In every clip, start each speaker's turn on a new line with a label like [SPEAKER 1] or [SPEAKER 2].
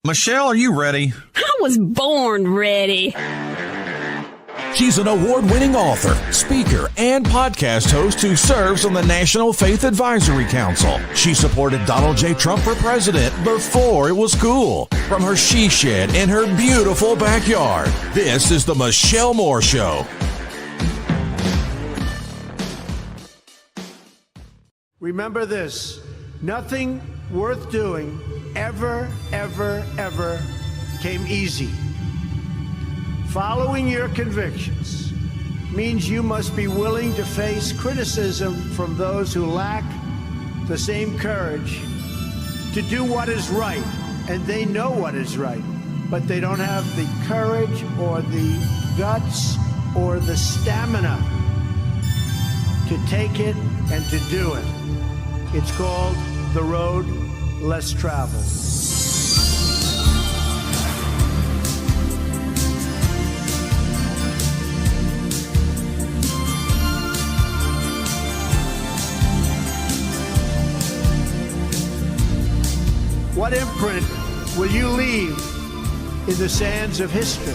[SPEAKER 1] Michelle, are you ready?
[SPEAKER 2] I was born ready.
[SPEAKER 3] She's an award-winning author, speaker, and podcast host who serves on the National Faith Advisory Council. She supported Donald J. Trump for president before it was cool, from her she shed in her beautiful backyard. This is the Michelle Moore Show.
[SPEAKER 4] Remember this, nothing worth doing ever came easy. Following your convictions means you must be willing to face criticism from those who lack the same courage to do what is right, and they know what is right, but they don't have the courage or the guts or the stamina to take it and to do it. It's called the road less traveled. What imprint will you leave in the sands of history?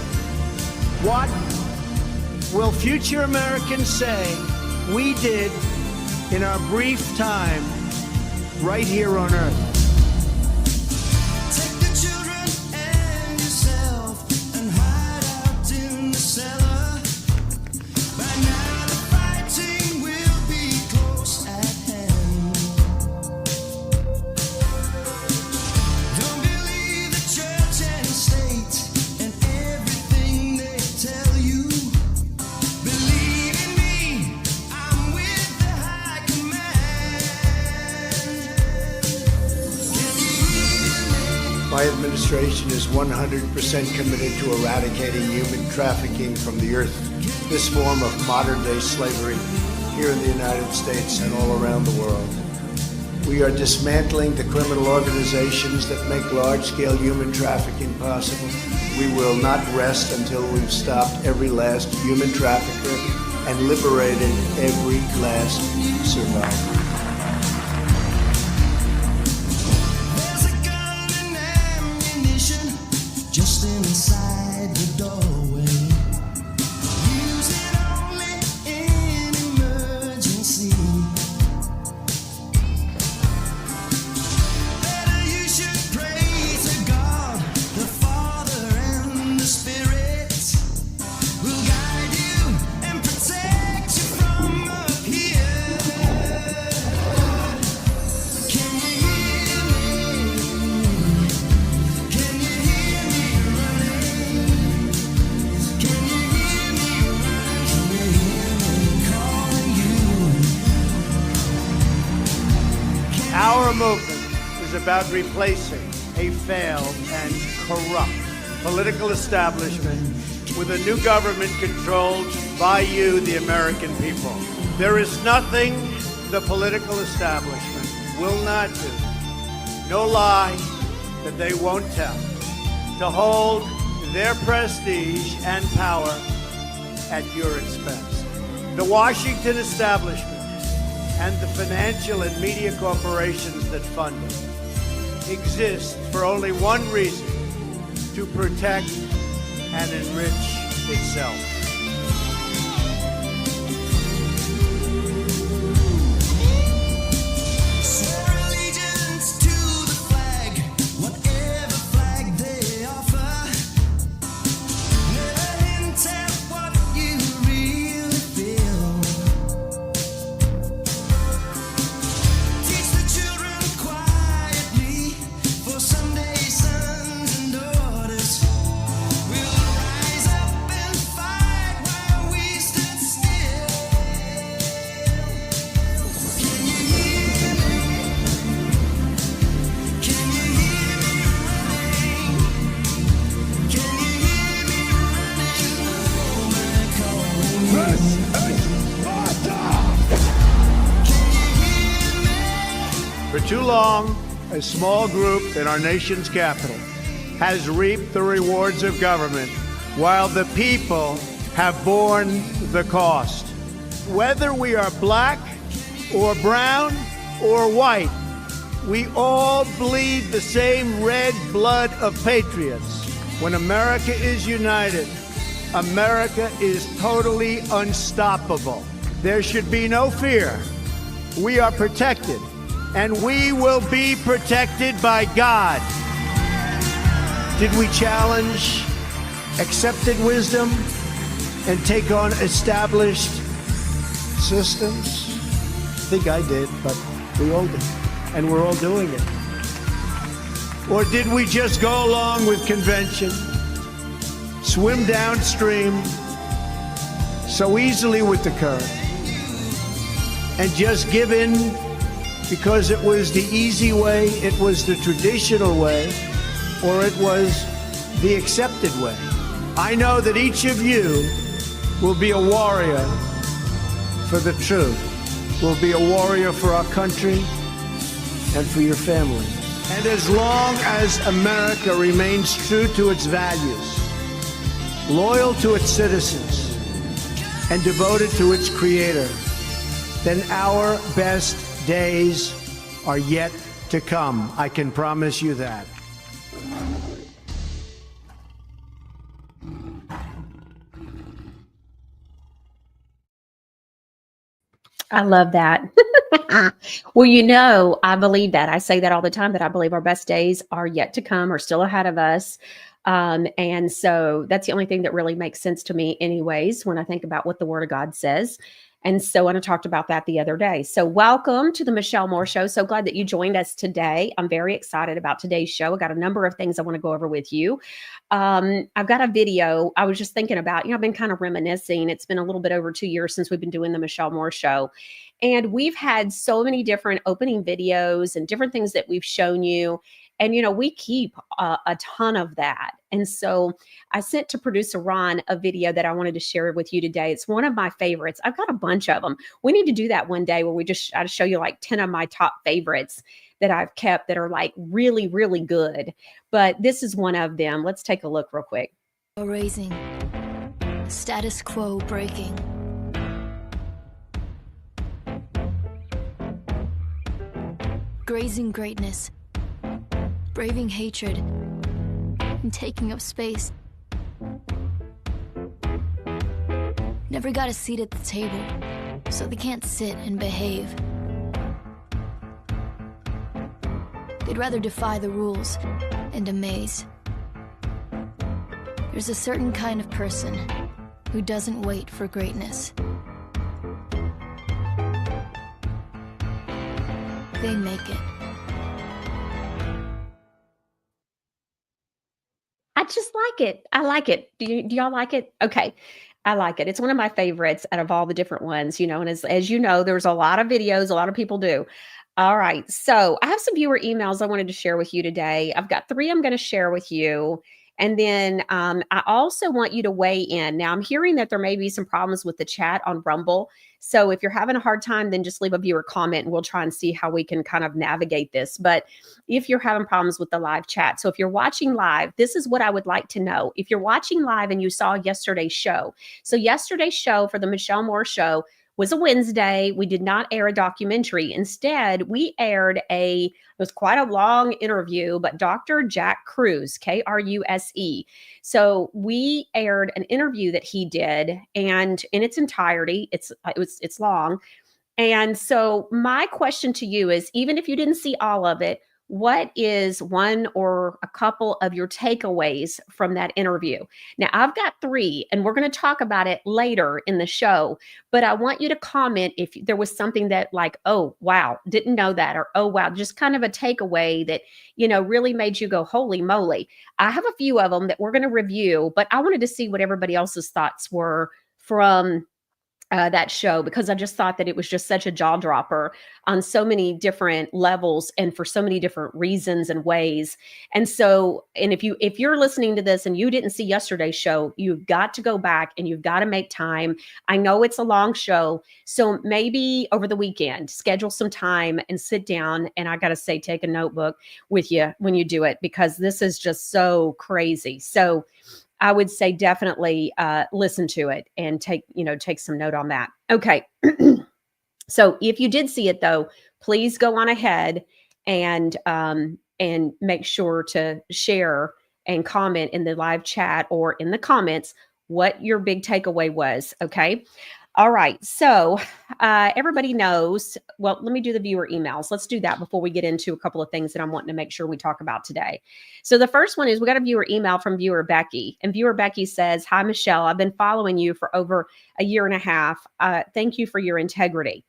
[SPEAKER 4] What will future Americans say we did in our brief time right here on Earth?
[SPEAKER 5] Take the children and yourself and hide out in the cellar. By now the fighting will be close at hand. Don't believe the church and state and everything they tell you. Believe in me, I'm with the high command.
[SPEAKER 4] My administration is 100% committed to eradicating human trafficking from the earth, this form of modern-day slavery here in the United States and all around the world. We are dismantling the criminal organizations that make large-scale human trafficking possible. We will not rest until we've stopped every last human trafficker and liberated every last survivor.
[SPEAKER 5] There's a gun and ammunition just inside the doorway. Use it only in emergency. Better you should pray to God, the Father and the Spirit will guide you and protect you from up here. Can you hear me? Can you hear me running? Can you hear me running? Calling you.
[SPEAKER 4] Our movement is about replacing a failed and corrupt political establishment with a new government controlled by you, the American people. There is nothing the political establishment will not do, no lie that they won't tell, to hold their prestige and power at your expense. The Washington establishment and the financial and media corporations that fund it exist for only one reason: to protect and enrich itself.
[SPEAKER 5] Swear allegiance to the flag, whatever flag they offer. Never hint at what you really feel. Teach the children quietly, for someday sons and daughters will rise up and fight while we stood still. Can you hear me? Can you hear me running? Can you hear me running? Oh, my calling. Can you hear me?
[SPEAKER 4] For too long, a small group in our nation's capital has reaped the rewards of government while the people have borne the cost. Whether we are black or brown or white, We all bleed the same red blood of patriots. When America is united, America is totally unstoppable. There should be no fear. We are protected, and we will be protected by God. Did we challenge accepted wisdom and take on established systems? I think I did, but we all did, and we're all doing it. Or did we just go along with convention, swim downstream so easily with the current, and just give in because it was the easy way, it was the traditional way, or it was the accepted way? I know that each of you will be a warrior for the truth, will be a warrior for our country and for your family. And as long as America remains true to its values, loyal to its citizens, and devoted to its creator, then our best days are yet to come. I can promise you that.
[SPEAKER 1] I love that. Well, I believe that. I say that all the time, that I believe our best days are yet to come, or still ahead of us. And so that's the only thing that really makes sense to me anyways, when I think about what the Word of God says. And so, and I talked about that the other day. So welcome to the Michelle Moore Show. So glad that you joined us today. I'm very excited about today's show. I got a number of things I want to go over with you. I've got a video I was just thinking about. I've been kind of reminiscing. It's been a little bit over 2 years since we've been doing the Michelle Moore Show. And we've had so many different opening videos and different things that we've shown you. And, we keep a ton of that. And so I sent to producer Ron a video that I wanted to share with you today. It's one of my favorites. I've got a bunch of them. We need to do that one day where I show you like 10 of my top favorites that I've kept that are like really, really good. But this is one of them. Let's take a look real quick.
[SPEAKER 6] Raising, status quo breaking. Grazing greatness, braving hatred, and taking up space. Never got a seat at the table, so they can't sit and behave. They'd rather defy the rules and amaze. There's a certain kind of person who doesn't wait for greatness. They make it.
[SPEAKER 1] I just like it. I like it. Do y'all like it? Okay. I like it. It's one of my favorites out of all the different ones, and as you know, there's a lot of videos, a lot of people do. All right. So I have some viewer emails I wanted to share with you today. I've got 3 I'm going to share with you. And then I also want you to weigh in. Now, I'm hearing that there may be some problems with the chat on Rumble. So if you're having a hard time, then just leave a viewer comment and we'll try and see how we can kind of navigate this. But if you're having problems with the live chat, so if you're watching live, this is what I would like to know. If you're watching live and you saw yesterday's show. So yesterday's show for the Michelle Moore Show was a Wednesday. We did not air a documentary. Instead, we aired it was quite a long interview, but Dr. Jack Kruse, Kruse. So we aired an interview that he did, and in its entirety, it's long. And so my question to you is, even if you didn't see all of it, what is one or a couple of your takeaways from that interview? Now, I've got 3, and we're going to talk about it later in the show, but I want you to comment if there was something that like, oh, wow, didn't know that, or oh, wow, just kind of a takeaway that, really made you go, holy moly. I have a few of them that we're going to review, but I wanted to see what everybody else's thoughts were from that show, because I just thought that it was just such a jaw dropper on so many different levels and for so many different reasons and ways. And so, and if you're listening to this and you didn't see yesterday's show, you've got to go back and you've got to make time. I know it's a long show, so maybe over the weekend, schedule some time and sit down. And I got to say, take a notebook with you when you do it, because this is just so crazy. So I would say definitely listen to it and take some note on that. Okay. So if you did see it though, please go on ahead and make sure to share and comment in the live chat or in the comments what your big takeaway was. Okay. All right. So everybody knows. Well, let me do the viewer emails. Let's do that before we get into a couple of things that I'm wanting to make sure we talk about today. So the first one is we got a viewer email from viewer Becky. And viewer Becky says, "Hi, Michelle. I've been following you for over a year and a half. Thank you for your integrity.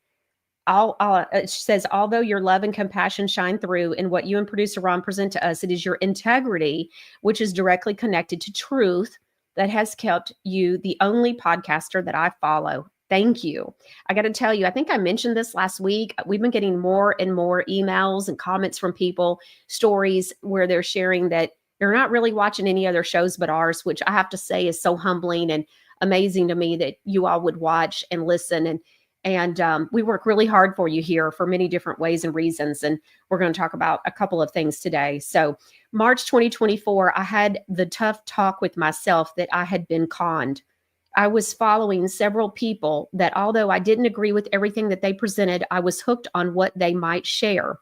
[SPEAKER 1] It says, although your love and compassion shine through in what you and producer Ron present to us, it is your integrity, which is directly connected to truth, that has kept you the only podcaster that I follow. Thank you." I got to tell you, I think I mentioned this last week. We've been getting more and more emails and comments from people, stories where they're sharing that they're not really watching any other shows but ours, which I have to say is so humbling and amazing to me that you all would watch and listen. And we work really hard for you here for many different ways and reasons. And we're going to talk about a couple of things today. So March 2024, I had the tough talk with myself that I had been conned. I was following several people that, although I didn't agree with everything that they presented, I was hooked on what they might share.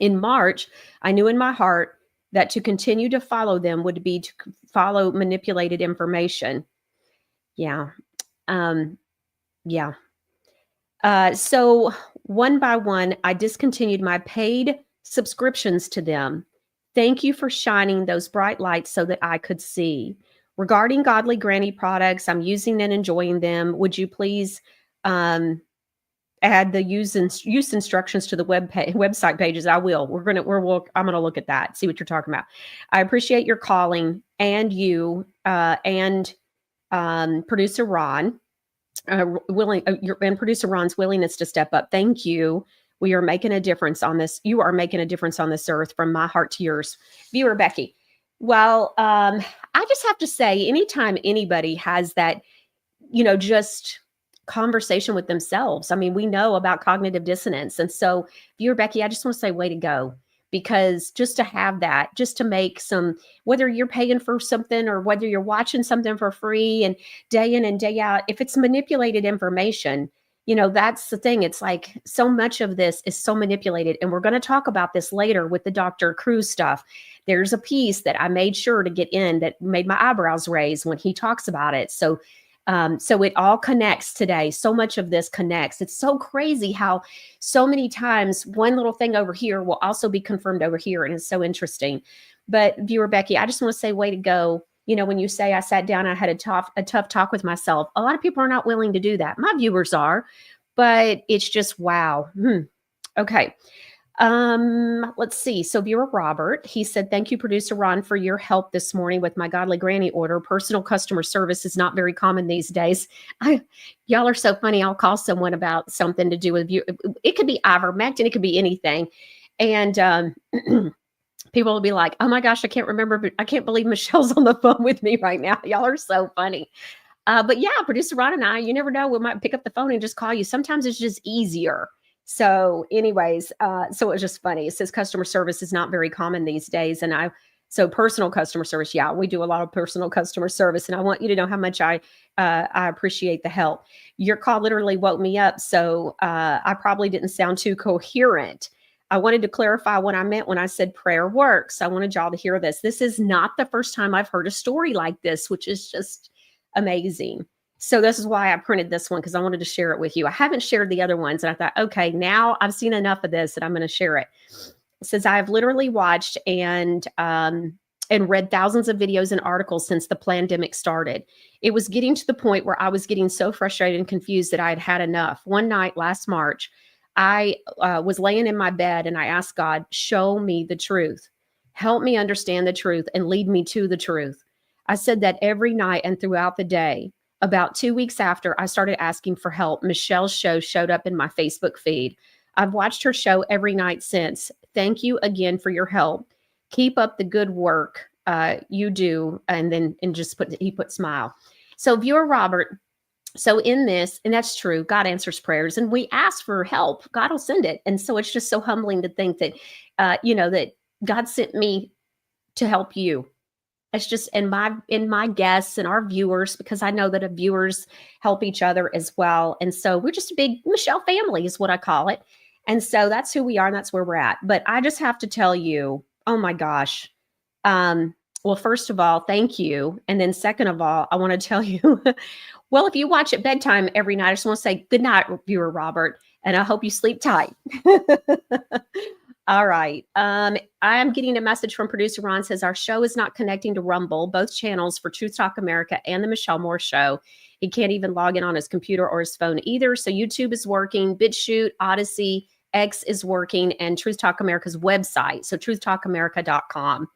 [SPEAKER 1] In March, I knew in my heart that to continue to follow them would be to follow manipulated information. Yeah. So one by one, I discontinued my paid subscriptions to them. Thank you for shining those bright lights so that I could see. Regarding Godly Granny products, I'm using and enjoying them. Would you please add the use instructions to the website pages? I will. I'm gonna look at that, see what you're talking about. I appreciate your calling and you and producer Ron. And producer Ron's willingness to step up. Thank you. We are making a difference on this. You are making a difference on this earth, from my heart to yours. Viewer Becky. Well, I just have to say, anytime anybody has that, just conversation with themselves. I mean, we know about cognitive dissonance. And so, viewer Becky, I just want to say, way to go. Because just to have that, just to make some, whether you're paying for something or whether you're watching something for free and day in and day out, if it's manipulated information, that's the thing. It's like so much of this is so manipulated. And we're going to talk about this later with the Dr. Kruse stuff. There's a piece that I made sure to get in that made my eyebrows raise when he talks about it. So it all connects today. So much of this connects. It's so crazy how so many times one little thing over here will also be confirmed over here. And it's so interesting. But viewer Becky, I just want to say, way to go. When you say I sat down, I had a tough talk with myself. A lot of people are not willing to do that. My viewers are, but it's just, wow. Okay. Let's see. So viewer Robert, he said, "Thank you, producer Ron, for your help this morning with my Godly Granny order. Personal customer service is not very common these days." Y'all are so funny. I'll call someone about something to do with you. It could be ivermectin. It could be anything. And, people will be like, "Oh my gosh, I can't remember, but I can't believe Michelle's on the phone with me right now." Y'all are so funny. But yeah, producer Ron and I, you never know, we might pick up the phone and just call you. Sometimes it's just easier. So anyways, so it was just funny. It says customer service is not very common these days. And so personal customer service. Yeah, we do a lot of personal customer service. And I want you to know how much I appreciate the help. Your call literally woke me up. So I probably didn't sound too coherent. I wanted to clarify what I meant when I said prayer works. I wanted y'all to hear this. This is not the first time I've heard a story like this, which is just amazing. So this is why I printed this one, because I wanted to share it with you. I haven't shared the other ones. And I thought, okay, now I've seen enough of this that I'm going to share it. It says, "I have literally watched and read thousands of videos and articles since the pandemic started. It was getting to the point where I was getting so frustrated and confused that I had had enough. One night last March, I was laying in my bed and I asked God, show me the truth. Help me understand the truth and lead me to the truth. I said that every night and throughout the day. About 2 weeks after I started asking for help, Michelle's show showed up in my Facebook feed. I've watched her show every night since. Thank you again for your help. Keep up the good work you do." And he put smile. So viewer Robert, so in this, and that's true, God answers prayers, and we ask for help, God will send it. And so it's just so humbling to think that, that God sent me to help you. It's just in my guests and our viewers, because I know that our viewers help each other as well. And so we're just a big Michelle family is what I call it. And so that's who we are and that's where we're at. But I just have to tell you, oh my gosh. Well, first of all, thank you. And then second of all, I want to tell you, well, if you watch at bedtime every night, I just want to say good night, viewer Robert, and I hope you sleep tight. All right. I'm getting a message from producer Ron says our show is not connecting to Rumble, both channels for Truth Talk America and the Michelle Moore Show. He can't even log in on his computer or his phone either. So YouTube is working, BitChute, Odyssey, X is working, and Truth Talk America's website. So truthtalkamerica.com.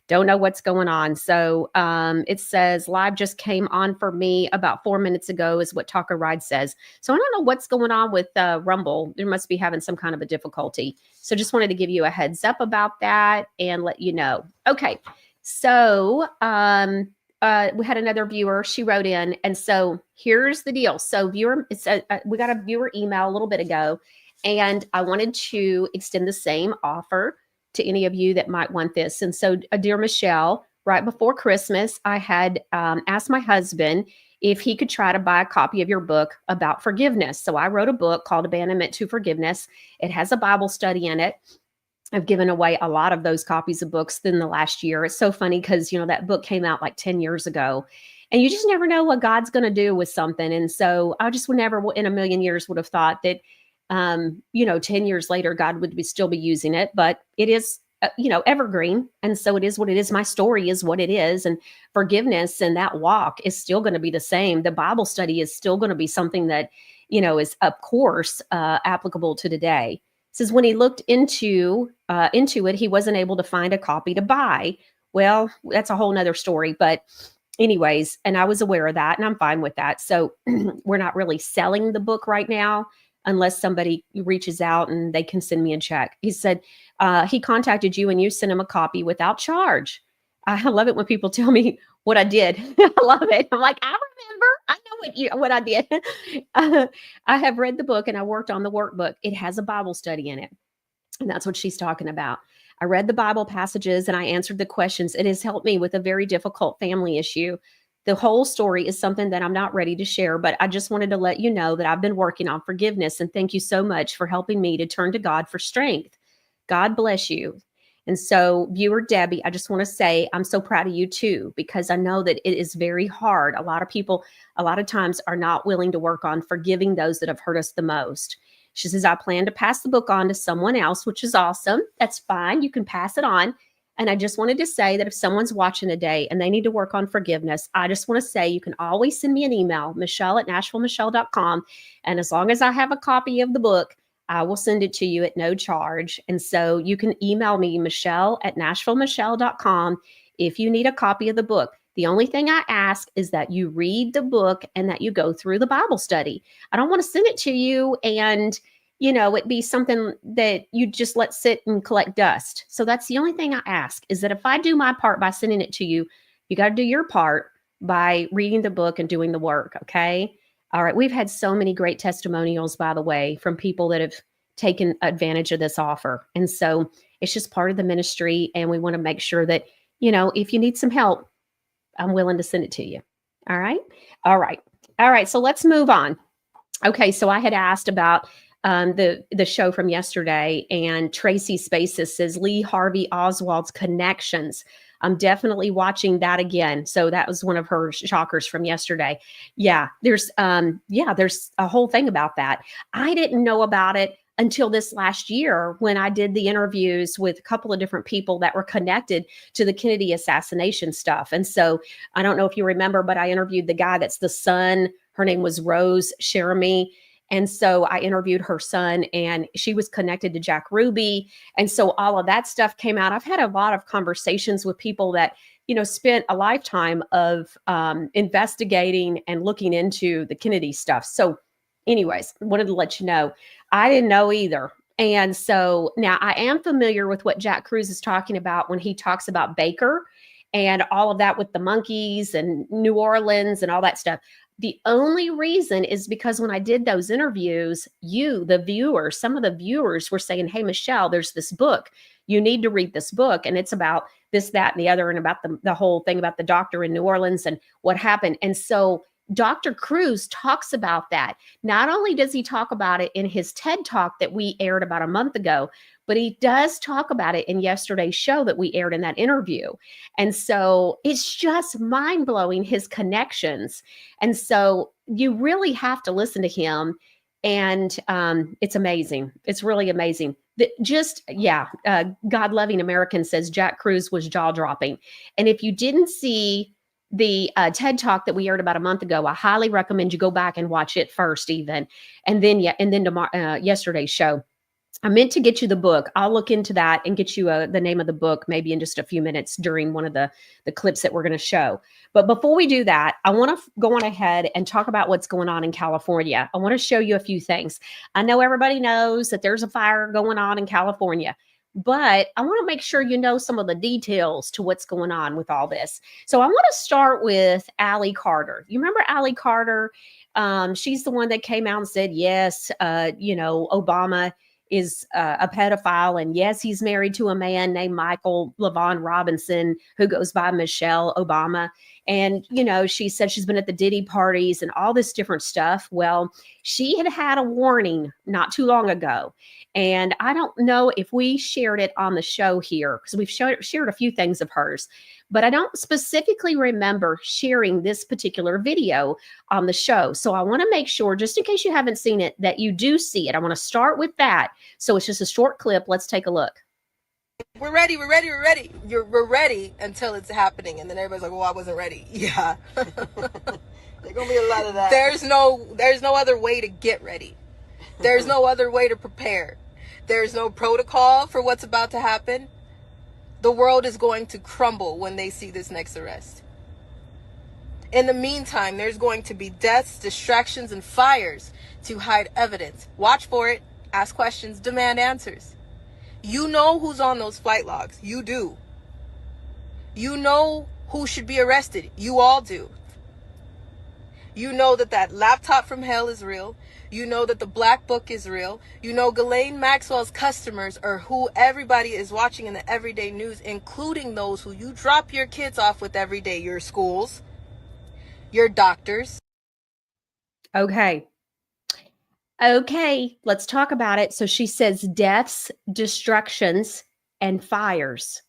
[SPEAKER 1] Don't know what's going on. So it says live just came on for me about 4 minutes ago is what Talker Ride says. So I don't know what's going on with Rumble. There must be having some kind of a difficulty. So just wanted to give you a heads up about that and let you know. Okay. So we had another viewer. She wrote in. And so here's the deal. So viewer, we got a viewer email a little bit ago, and I wanted to extend the same offer to any of you that might want this. And so, dear Michelle, right before Christmas, I had asked my husband if he could try to buy a copy of your book about forgiveness. So I wrote a book called Abandonment to Forgiveness. It has a Bible study in it. I've given away a lot of those copies of books in the last year. It's so funny because, that book came out like 10 years ago. And you just never know what God's going to do with something. And so I just would never in a million years would have thought that 10 years later, God would still be using it, but it is, evergreen. And so it is what it is. My story is what it is. And forgiveness and that walk is still going to be the same. The Bible study is still going to be something that, is of course, applicable to today. It says when he looked into it, he wasn't able to find a copy to buy. Well, that's a whole nother story, but anyways, and I was aware of that and I'm fine with that. So we're not really selling the book right now, unless somebody reaches out and they can send me a check. He said he contacted you and you sent him a copy without charge. I love it when people tell me what I did. I love it. I'm like, I remember. I know what I did. I have read the book and I worked on the workbook. It has a Bible study in it. And that's what she's talking about. I read the Bible passages and I answered the questions. It has helped me with a very difficult family issue. The whole story is something that I'm not ready to share, but I just wanted to let you know that I've been working on forgiveness, and thank you so much for helping me to turn to God for strength. God bless you. And so, viewer Debbie, I just want to say I'm so proud of you too, because I know that it is very hard. A lot of people, a lot of times, are not willing to work on forgiving those that have hurt us the most. She says, I plan to pass the book on to someone else, which is awesome. That's fine. You can pass it on. And I just wanted to say that if someone's watching today and they need to work on forgiveness, I just want to say you can always send me an email, michelle@nashvillemichelle.com. And as long as I have a copy of the book, I will send it to you at no charge. And so you can email me, michelle@nashvillemichelle.com, if you need a copy of the book. The only thing I ask is that you read the book and that you go through the Bible study. I don't want to send it to you and it'd be something that you just let sit and collect dust. So that's the only thing I ask, is that if I do my part by sending it to you, you got to do your part by reading the book and doing the work. Okay. All right. We've had so many great testimonials, by the way, from people that have taken advantage of this offer. And so it's just part of the ministry. And we want to make sure that, if you need some help, I'm willing to send it to you. All right. All right. All right. So let's move on. Okay. So I had asked about the show from yesterday, and Tracy Spaces says Lee Harvey Oswald's connections. I'm definitely watching that again. So that was one of her shockers from yesterday. Yeah, there's a whole thing about that. I didn't know about it until this last year when I did the interviews with a couple of different people that were connected to the Kennedy assassination stuff. And so I don't know if you remember, but I interviewed the guy that's the son. Her name was Rose Cherami. And so I interviewed her son, and she was connected to Jack Ruby. And so all of that stuff came out. I've had a lot of conversations with people that, spent a lifetime of investigating and looking into the Kennedy stuff. So anyways, wanted to let you know, I didn't know either. And so now I am familiar with what Jack Kruse is talking about when he talks about Baker and all of that with the monkeys and New Orleans and all that stuff. The only reason is because when I did those interviews, the viewers, some of the viewers were saying, hey, Michelle, there's this book. You need to read this book. And it's about this, that, and the other, and about the whole thing about the doctor in New Orleans and what happened. And so Dr. Kruse talks about that. Not only does he talk about it in his TED Talk that we aired about a month ago, but he does talk about it in yesterday's show that we aired in that interview. And so it's just mind-blowing, his connections. And so you really have to listen to him. And it's amazing. It's really amazing. God-loving American says Jack Kruse was jaw-dropping. And if you didn't see the TED Talk that we aired about a month ago, I highly recommend you go back and watch it first, even, and then yesterday's show. I meant to get you the book. I'll look into that and get you the name of the book maybe in just a few minutes during one of the clips that we're going to show. But before we do that, I want to go on ahead and talk about what's going on in California. I want to show you a few things. I know everybody knows that there's a fire going on in California, but I want to make sure you know some of the details to what's going on with all this. So I want to start with Allie Carter. You remember Allie Carter? She's the one that came out and said, yes, Obama is a pedophile. And yes, he's married to a man named Michael LaVaughn Robinson, who goes by Michelle Obama. And, she said she's been at the Diddy parties and all this different stuff. Well, she had a warning not too long ago. And I don't know if we shared it on the show here, because we've shared a few things of hers, but I don't specifically remember sharing this particular video on the show. So I want to make sure, just in case you haven't seen it, that you do see it. I want to start with that. So it's just a short clip. Let's take a look.
[SPEAKER 7] We're ready. We're ready until it's happening. And then everybody's like, well, I wasn't ready. Yeah.
[SPEAKER 8] There's going to be a lot of that.
[SPEAKER 7] There's no other way to get ready. There's no other way to prepare. There's no protocol for what's about to happen. The world is going to crumble when they see this next arrest. In the meantime, there's going to be deaths, distractions, and fires to hide evidence. Watch for it. Ask questions. Demand answers. You know who's on those flight logs. You do. You know who should be arrested. You all do. You know that laptop from hell is real. You know that the black book is real. You know Ghislaine Maxwell's customers are who everybody is watching in the everyday news, including those who you drop your kids off with every day. Your schools, your doctors.
[SPEAKER 1] Okay, let's talk about it. So she says deaths, destructions, and fires.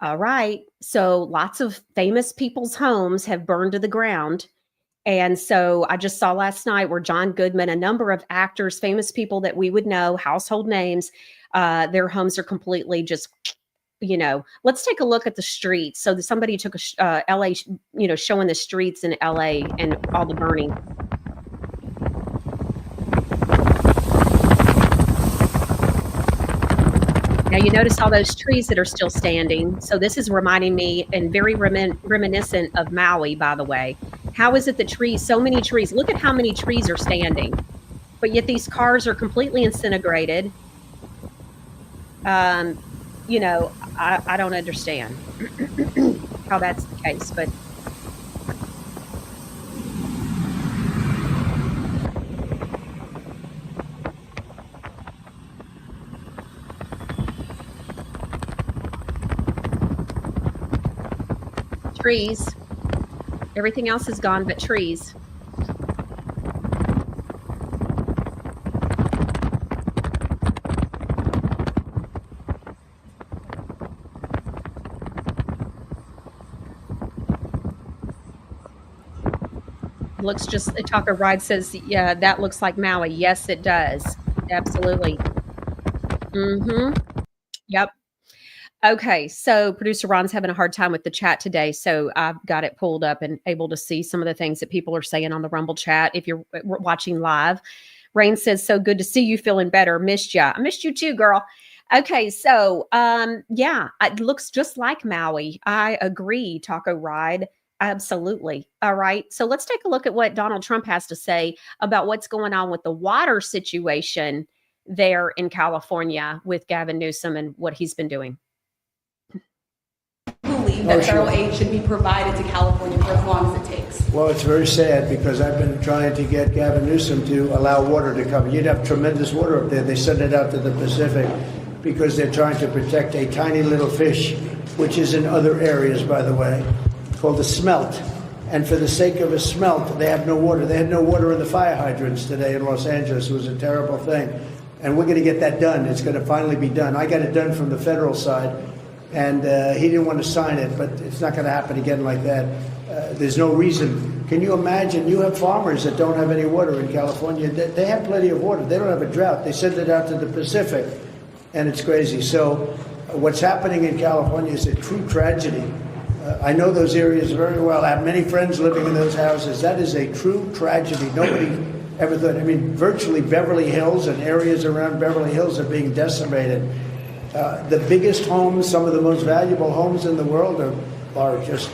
[SPEAKER 1] All right. So lots of famous people's homes have burned to the ground. And so I just saw last night where John Goodman, a number of actors, famous people that we would know, household names, their homes are completely just, let's take a look at the streets. So somebody took a LA, showing the streets in LA and all the burning. Now you notice all those trees that are still standing. So this is reminding me and very reminiscent of Maui, by the way. How is it that so many trees, look at how many trees are standing, but yet these cars are completely incinerated. I don't understand how that's the case, but trees. Everything else is gone but trees. Looks just, Tucker Ride says, yeah, that looks like Maui. Yes, it does. Absolutely. Yep. Okay, so producer Ron's having a hard time with the chat today, so I've got it pulled up and able to see some of the things that people are saying on the Rumble chat if you're watching live. Rain says, so good to see you, feeling better. Missed ya. I missed you too, girl. Okay, so yeah, it looks just like Maui. I agree, Taco Ride. Absolutely. All right, so let's take a look at what Donald Trump has to say about what's going on with the water situation there in California with Gavin Newsom and what he's been doing.
[SPEAKER 9] Believe that federal aid should be provided to California for as long as it takes.
[SPEAKER 4] Well, it's very sad because I've been trying to get Gavin Newsom to allow water to come. You'd have tremendous water up there. They send it out to the Pacific because they're trying to protect a tiny little fish, which is in other areas, by the way, called the smelt. and for the sake of a smelt, they have no water. They had no water in the fire hydrants today in Los Angeles. It was a terrible thing. And we're going to get that done. It's going to finally be done. I got it done from the federal side, and he didn't want to sign it, but it's not going to happen again like that. There's no reason. Can you imagine? You have farmers that don't have any water in California. They have plenty of water. They don't have a drought. They send it out to the Pacific, and it's crazy. So what's happening in California is a true tragedy. I know those areas very well. I have many friends living in those houses. That is a true tragedy. Nobody ever thought. I mean, virtually Beverly Hills and areas around Beverly Hills are being decimated. The biggest homes, some of the most valuable homes in the world are just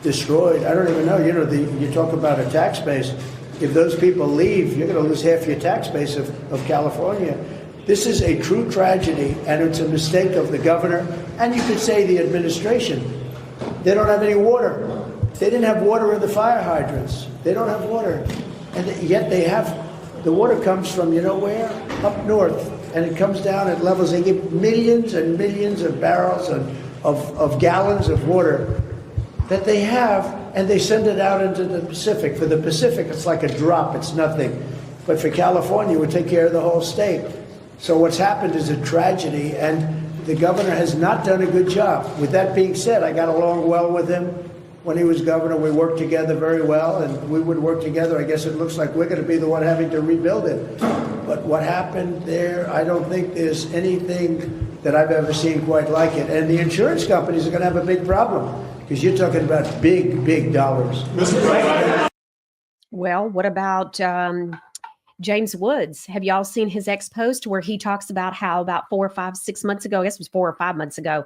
[SPEAKER 4] destroyed. I don't even know. You know, you talk about a tax base. If those people leave, you're going to lose half your tax base of California. This is a true tragedy, and it's a mistake of the governor, and you could say the administration. They don't have any water. They didn't have water in the fire hydrants. They don't have water. And yet they have, the water comes from, you know where? Up north. And it comes down at levels, they give millions and millions of barrels of gallons of water that they have, and they send it out into the Pacific. For the Pacific, it's like a drop, it's nothing. But for California, it would take care of the whole state. So what's happened is a tragedy, and the governor has not done a good job. With that being said, I got along well with him when he was governor. We worked together very well, and we would work together. I guess it looks like we're going to be the one having to rebuild it. But what happened there, I don't think there's anything that I've ever seen quite like it. And the insurance companies are going to have a big problem, because you're talking about big, big dollars.
[SPEAKER 1] Well, what about James Woods? Have y'all seen his ex post where he talks about how about 4 or 5, 6 months ago, I guess it was 4 or 5 months ago,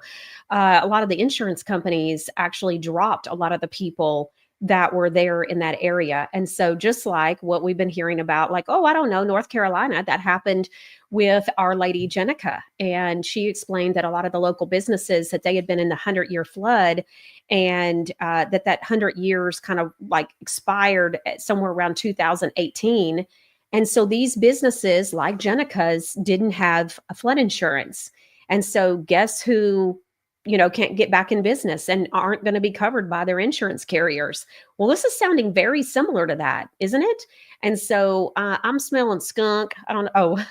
[SPEAKER 1] a lot of the insurance companies actually dropped a lot of the people that were there in that area. And so just like what we've been hearing about, like, oh, I don't know, North Carolina, that happened with Our Lady Jenica. And she explained that a lot of the local businesses, that they had been in the 100-year flood, and that 100 years kind of like expired at somewhere around 2018. And so these businesses like Jenica's didn't have a flood insurance. And so guess who, you know, can't get back in business and aren't going to be covered by their insurance carriers? Well, this is sounding very similar to that, isn't it? And so I'm smelling skunk. I don't know. Oh,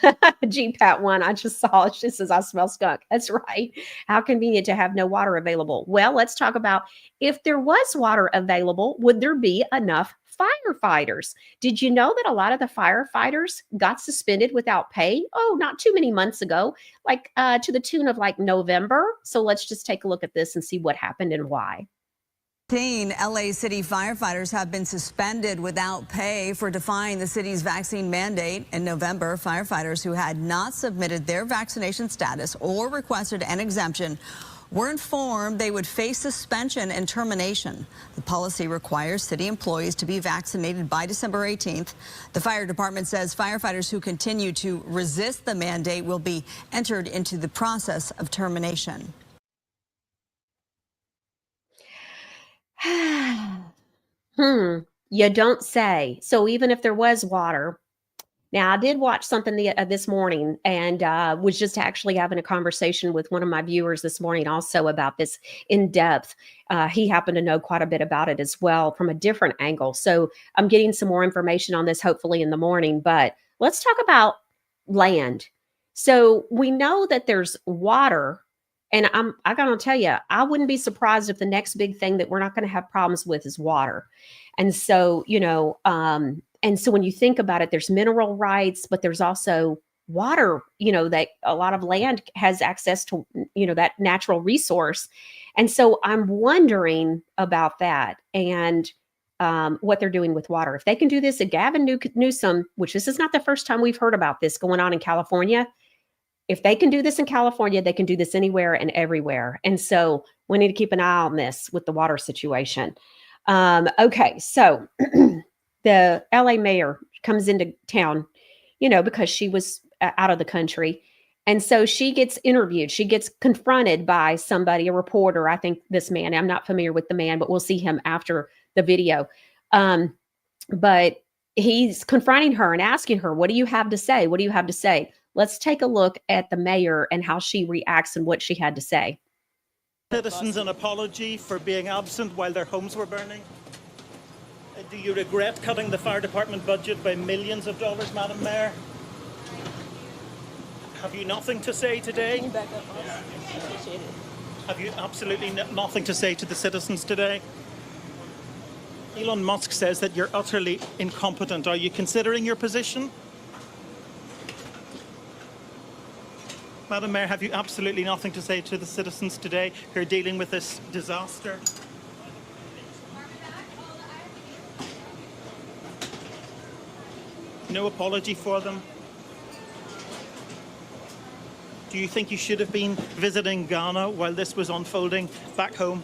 [SPEAKER 1] GPAT one. I just saw it. She says, I smell skunk. That's right. How convenient to have no water available. Well, let's talk about, if there was water available, would there be enough firefighters? Did you know that a lot of the firefighters got suspended without pay? Oh, not too many months ago, like to the tune of like November. So let's just take a look at this and see what happened and why.
[SPEAKER 10] LA City firefighters have been suspended without pay for defying the city's vaccine mandate. In November, firefighters who had not submitted their vaccination status or requested an exemption were informed they would face suspension and termination. The policy requires city employees to be vaccinated by December 18th. The fire department says firefighters who continue to resist the mandate will be entered into the process of termination.
[SPEAKER 1] You don't say. So even if there was water, now I did watch something this morning, and was just actually having a conversation with one of my viewers this morning also about this in depth. He happened to know quite a bit about it as well from a different angle. So I'm getting some more information on this hopefully in the morning, but let's talk about land. So we know that there's water. And I gotta tell you, I wouldn't be surprised if the next big thing that we're not going to have problems with is water. And so, you know, and so when you think about it, there's mineral rights, but there's also water, you know, that a lot of land has access to, you know, that natural resource. And so I'm wondering about that and what they're doing with water. If they can do this, Gavin Newsom, which this is not the first time we've heard about this going on in California. If they can do this in California, they can do this anywhere and everywhere. And so we need to keep an eye on this with the water situation. Okay, so the LA mayor comes into town, you know, because she was out of the country. And so she gets interviewed. She gets confronted by somebody, a reporter. I think this man, I'm not familiar with the man, but we'll see him after the video. But he's confronting her and asking her, what do you have to say? What do you have to say? Let's take a look at the mayor and how she reacts and what she had to say.
[SPEAKER 11] Citizens an apology for being absent while their homes were burning? Do you regret cutting the fire department budget by millions of dollars, Madam Mayor? Have you nothing to say today?
[SPEAKER 8] Can you back up? I appreciate it.
[SPEAKER 11] Have you absolutely nothing to say to the citizens today? Elon Musk says that you're utterly incompetent. Are you considering your position? Madam Mayor, have you absolutely nothing to say to the citizens today who are dealing with this disaster? No apology for them? Do you think you should have been visiting Ghana while this was unfolding back home?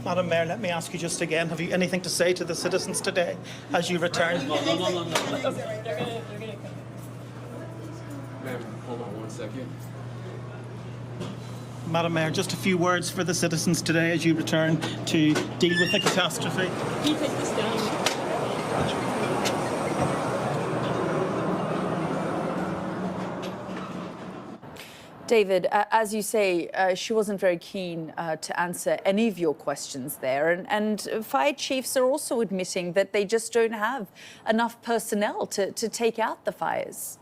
[SPEAKER 11] Madam Mayor, let me ask you just again, have you anything to say to the citizens today as you return?
[SPEAKER 12] No. Ma'am, hold on one second.
[SPEAKER 11] Madam Mayor, just a few words for the citizens today as you return to deal with the catastrophe.
[SPEAKER 8] Can you take this down?
[SPEAKER 13] David, as you say, she wasn't very keen to answer any of your questions there. And fire chiefs are also admitting that they just don't have enough personnel to take out the fires.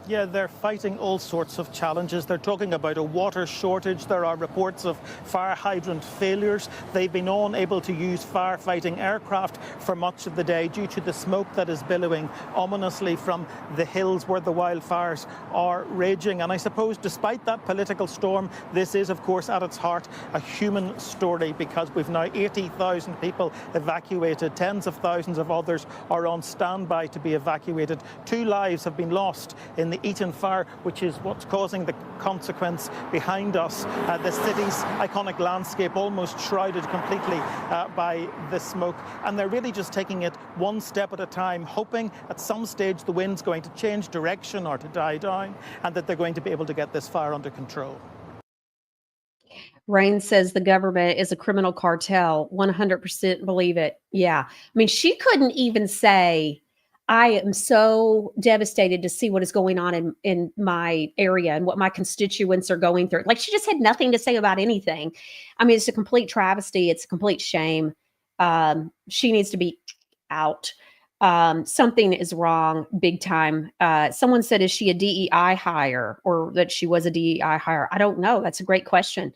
[SPEAKER 11] Yeah, they're fighting all sorts of challenges. They're talking about a water shortage. There are reports of fire hydrant failures. They've been unable to use firefighting aircraft for much of the day due to the smoke that is billowing ominously from the hills where the wildfires are raging. And I suppose despite that political storm, this is, of course, at its heart, a human story, because we've now 80,000 people evacuated. Tens of thousands of others are on standby to be evacuated. 2 lives have been lost in the Eaton fire, which is what's causing the consequence behind us. The city's iconic landscape almost shrouded completely by the smoke. And they're really just taking it one step at a time, hoping at some stage the wind's going to change direction or to die down, and that they're going to be able to get this fire under control.
[SPEAKER 1] Rain says the government is a criminal cartel. 100% believe it. Yeah. I mean, she couldn't even say, I am so devastated to see what is going on in my area and what my constituents are going through. Like, she just had nothing to say about anything. I mean, it's a complete travesty. It's a complete shame. She needs to be out. Something is wrong big time. Someone said, is she a DEI hire, or that she was a DEI hire? I don't know. That's a great question.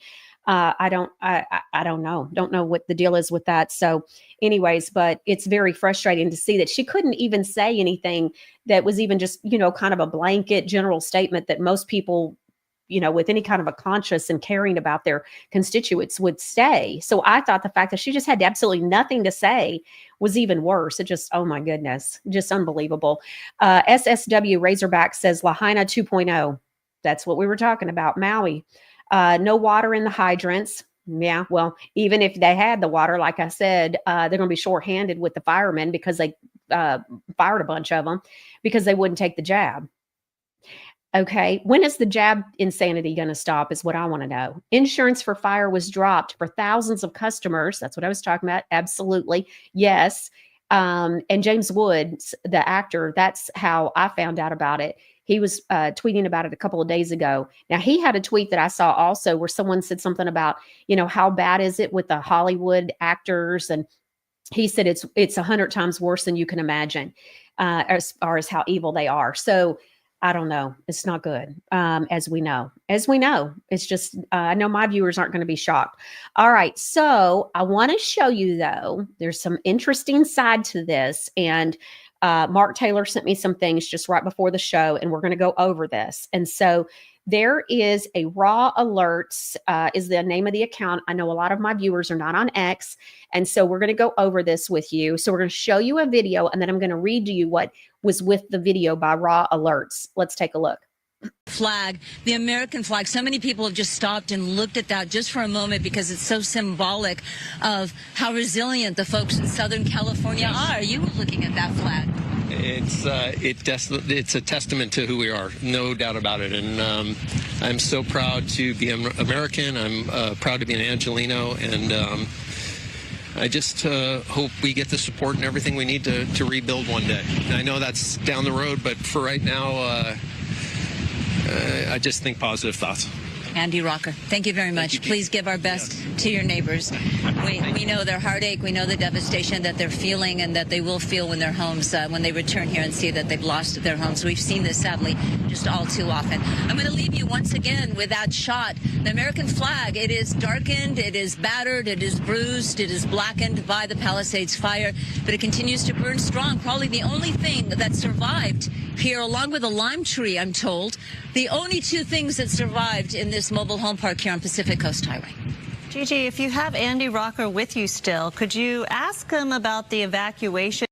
[SPEAKER 1] I don't know. Don't know what the deal is with that. So anyways, but it's very frustrating to see that she couldn't even say anything that was even just, kind of a blanket general statement that most people, with any kind of a conscience and caring about their constituents would say. So I thought the fact that she just had absolutely nothing to say was even worse. It just, oh my goodness, just unbelievable. SSW Razorback says Lahaina 2.0. That's what we were talking about. Maui. No water in the hydrants. Yeah, well, even if they had the water, like I said, they're going to be shorthanded with the firemen because they fired a bunch of them because they wouldn't take the jab. Okay, when is the jab insanity going to stop is what I want to know. Insurance for fire was dropped for thousands of customers. That's what I was talking about. Absolutely. Yes. And James Woods, the actor, that's how I found out about it. He was tweeting about it a couple of days ago. Now, he had a tweet that I saw also where someone said something about, how bad is it with the Hollywood actors? And he said it's 100 times worse than you can imagine as far as how evil they are. So I don't know. It's not good, as we know. It's just, I know my viewers aren't going to be shocked. All right. So I want to show you, though, there's some interesting side to this. And Mark Taylor sent me some things just right before the show, and we're going to go over this. And so there is a Raw Alerts is the name of the account. I know a lot of my viewers are not on X, and so we're going to go over this with you. So we're going to show you a video, and then I'm going to read to you what was with the video by Raw Alerts. Let's take a look.
[SPEAKER 14] Flag, the American flag. So many people have just stopped and looked at that just for a moment because it's so symbolic of how resilient the folks in Southern California are. You were looking at that flag.
[SPEAKER 12] It's a testament to who we are, no doubt about it. And I'm so proud to be an American. I'm proud to be an Angelino, and I just hope we get the support and everything we need to rebuild one day. And I know that's down the road, but for right now, I just think positive thoughts.
[SPEAKER 14] Andy Rocker, thank you very much. Please give our best to your neighbors. We know their heartache. We know the devastation that they're feeling and that they will feel when their homes, when they return here and see that they've lost their homes. We've seen this, sadly, just all too often. I'm going to leave you once again with that shot. The American flag, it is darkened, it is battered, it is bruised, it is blackened by the Palisades fire, but it continues to burn strong. Probably the only thing that survived here, along with a lime tree, I'm told, the only two things that survived in this mobile home park here on Pacific Coast Highway.
[SPEAKER 15] Gigi, if you have Andy Rocker with you still, could you ask him about the evacuation?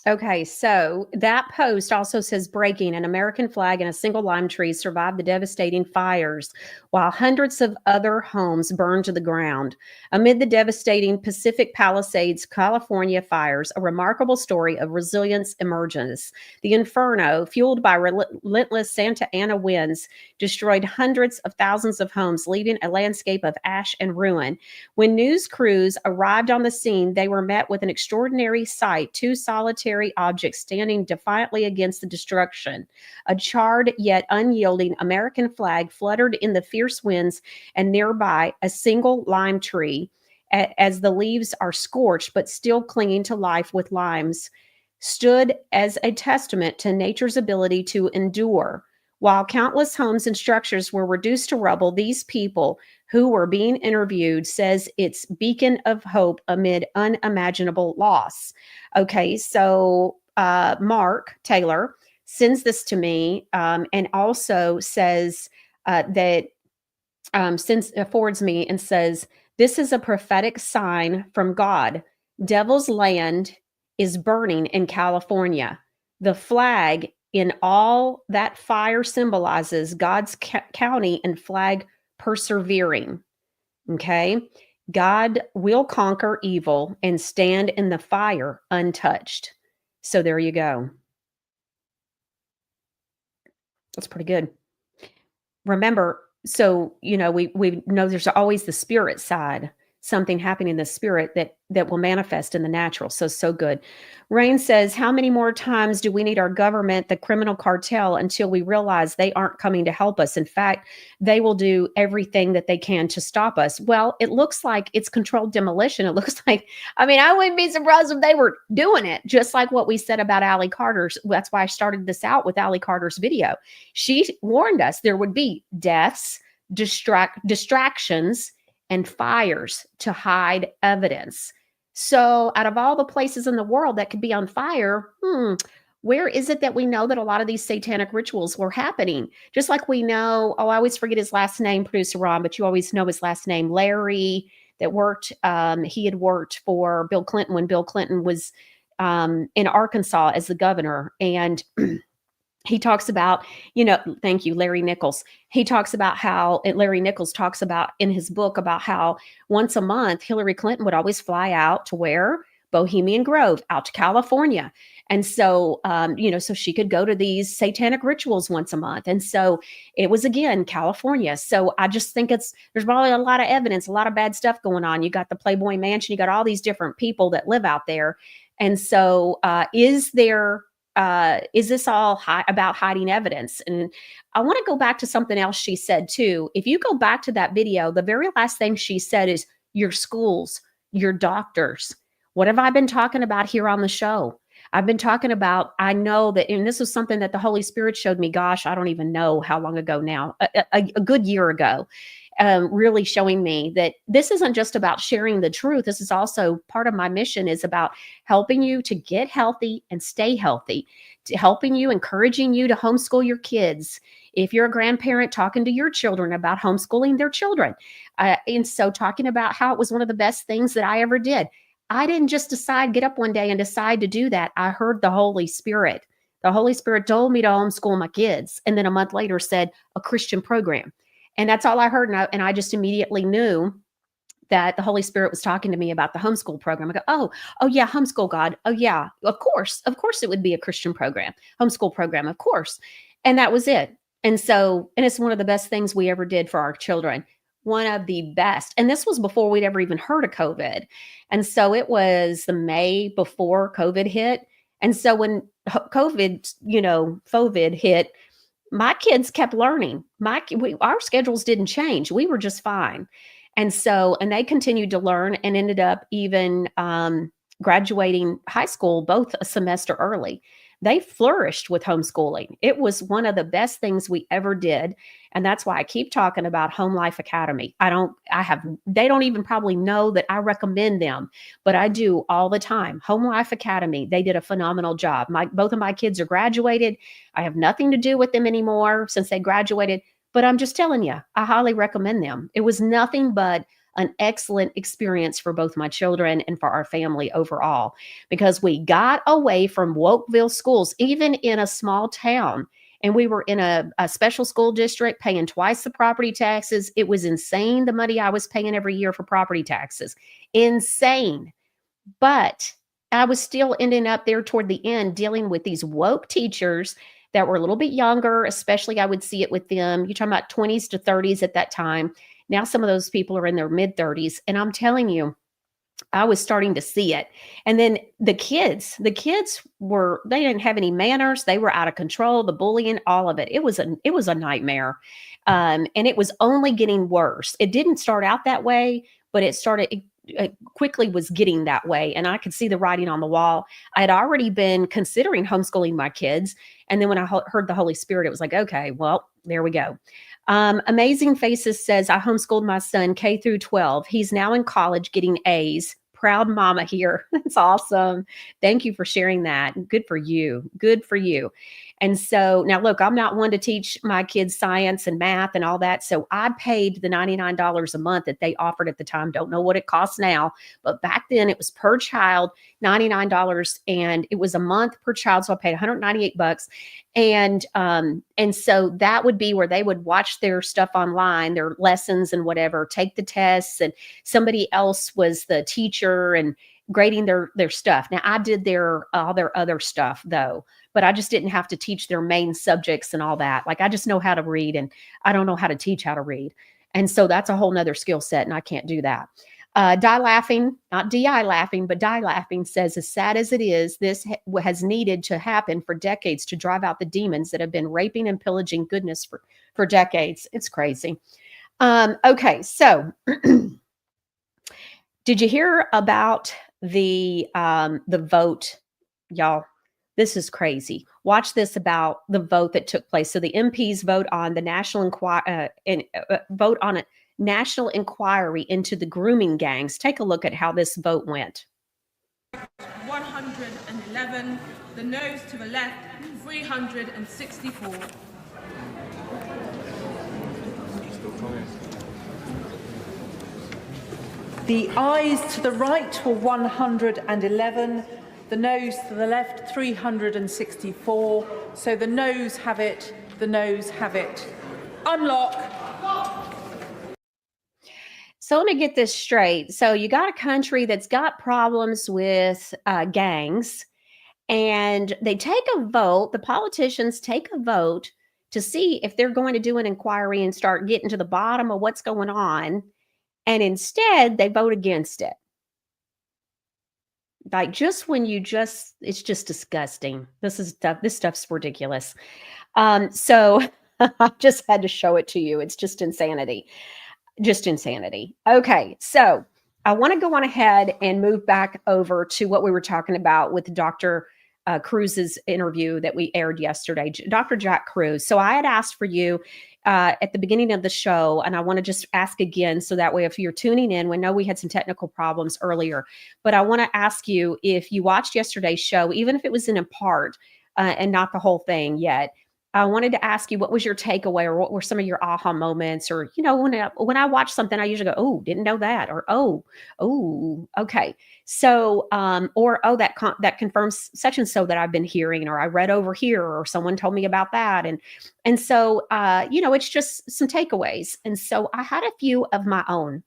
[SPEAKER 1] Okay, so that post also says breaking: an American flag and a single lime tree survived the devastating fires, while hundreds of other homes burned to the ground. Amid the devastating Pacific Palisades, California fires, a remarkable story of resilience emerges. The inferno, fueled by relentless Santa Ana winds, destroyed hundreds of thousands of homes, leaving a landscape of ash and ruin. When news crews arrived on the scene, they were met with an extraordinary sight: two solitary objects standing defiantly against the destruction. A charred yet unyielding American flag fluttered in the fierce winds, and nearby a single lime tree, as the leaves are scorched but still clinging to life with limes, stood as a testament to nature's ability to endure. While countless homes and structures were reduced to rubble, these people who were being interviewed says it's beacon of hope amid unimaginable loss. Okay, so Mark Taylor sends this to me and also says forwards me and says, this is a prophetic sign from God. Devil's land is burning in California. The flag in all that fire symbolizes God's county and flag persevering. Okay. God will conquer evil and stand in the fire untouched. So there you go. That's pretty good. Remember, so, you know, we know there's always the spirit side, something happening in the spirit that will manifest in the natural. So good. Rain says, how many more times do we need our government, the criminal cartel, until we realize they aren't coming to help us? In fact, they will do everything that they can to stop us. Well, it looks like it's controlled demolition. It looks like, I mean, I wouldn't be surprised if they were doing it, just like what we said about Allie Carter's. That's why I started this out with Allie Carter's video. She warned us there would be deaths, distractions, and fires to hide evidence. So out of all the places in the world that could be on fire, where is it that we know that a lot of these satanic rituals were happening? Just like we know, I always forget his last name, producer Ron, but you always know his last name, Larry, that worked, he had worked for Bill Clinton when Bill Clinton was in Arkansas as the governor. And he talks about, thank you, Larry Nichols. He talks about how, Larry Nichols talks about in his book about how once a month, Hillary Clinton would always fly out to where? Bohemian Grove, out to California. And so, so she could go to these satanic rituals once a month. And so it was, again, California. So I just think there's probably a lot of evidence, a lot of bad stuff going on. You got the Playboy Mansion, you got all these different people that live out there. And so is this all about hiding evidence? And I want to go back to something else she said too. If you go back to that video, the very last thing she said is your schools, your doctors. What have I been talking about here on the show? I've been talking about, I know that, and this was something that the Holy Spirit showed me, gosh, I don't even know how long ago now, a good year ago, really showing me that this isn't just about sharing the truth. This is also part of my mission, is about helping you to get healthy and stay healthy, helping you, encouraging you to homeschool your kids. If you're a grandparent, talking to your children about homeschooling their children. And so talking about how it was one of the best things that I ever did. I didn't just get up one day and decide to do that. I heard the Holy Spirit. The Holy Spirit told me to homeschool my kids. And then a month later said a Christian program. And that's all I heard. And I just immediately knew that the Holy Spirit was talking to me about the homeschool program. I go, oh yeah, homeschool, God. Oh yeah, of course it would be a Christian program, homeschool program, of course. And that was it. And it's one of the best things we ever did for our children. One of the best. And this was before we'd ever even heard of COVID. And so it was the May before COVID hit. And so when COVID hit, my kids kept learning. Our schedules didn't change. We were just fine. And they continued to learn and ended up even graduating high school both a semester early. They flourished with homeschooling. It was one of the best things we ever did. And that's why I keep talking about Home Life Academy. They don't even probably know that I recommend them, but I do all the time. Home Life Academy, they did a phenomenal job. Both of my kids are graduated. I have nothing to do with them anymore since they graduated, but I'm just telling you, I highly recommend them. It was nothing but an excellent experience for both my children and for our family overall, because we got away from Wokeville schools, even in a small town. And we were in a special school district paying twice the property taxes. It was insane, the money I was paying every year for property taxes. Insane. But I was still ending up there toward the end dealing with these woke teachers that were a little bit younger, especially I would see it with them. You're talking about 20s to 30s at that time. Now some of those people are in their mid-30s. And I'm telling you, I was starting to see it. And then the kids they didn't have any manners. They were out of control, the bullying, all of it. It was a nightmare. And it was only getting worse. It didn't start out that way, but it quickly was getting that way. And I could see the writing on the wall. I had already been considering homeschooling my kids. And then when I heard the Holy Spirit, it was like, okay, well, there we go. Amazing Faces says, I homeschooled my son K through 12. He's now in college getting A's. Proud mama here. That's awesome. Thank you for sharing that. Good for you. Good for you. And so now look, I'm not one to teach my kids science and math and all that. So I paid the $99 a month that they offered at the time. Don't know what it costs now, but back then it was per child, $99, and it was a month per child. So I paid $198. And so that would be where they would watch their stuff online, their lessons and whatever, take the tests, and somebody else was the teacher and grading their stuff. Now I did all their other stuff though, but I just didn't have to teach their main subjects and all that. Like I just know how to read, and I don't know how to teach how to read. And so that's a whole nother skill set, and I can't do that. Die Laughing, not DI laughing, but Die Laughing says, as sad as it is, this has needed to happen for decades to drive out the demons that have been raping and pillaging goodness for decades. It's crazy. Okay, so did you hear about the vote, y'all? This is crazy. Watch this about the vote that took place. So the MPs vote on the vote on a national inquiry into the grooming gangs. Take a look at how this vote went.
[SPEAKER 16] 111. The noes to the left, 364.
[SPEAKER 17] The ayes to the right were 111, the noes to the left 364. So the noes have it, the noes have it. Unlock.
[SPEAKER 1] So let me get this straight. So you got a country that's got problems with gangs, and they take a vote, the politicians take a vote to see if they're going to do an inquiry and start getting to the bottom of what's going on. And instead they vote against it. Like just when it's just disgusting. This stuff's ridiculous. So I just had to show it to you. It's just insanity. Just insanity. Okay. So I want to go on ahead and move back over to what we were talking about with Dr. Kruse's interview that we aired yesterday, Dr. Jack Kruse. So I had asked for you at the beginning of the show, and I want to just ask again, so that way if you're tuning in, we know we had some technical problems earlier, but I want to ask you if you watched yesterday's show, even if it was in a part and not the whole thing yet. I wanted to ask you, what was your takeaway, or what were some of your aha moments? Or, you know, when I watch something, I usually go, oh, didn't know that. Or, oh, okay. So, or, oh, that confirms such and so that I've been hearing, or I read over here, or someone told me about that. And so, you know, it's just some takeaways. And so I had a few of my own.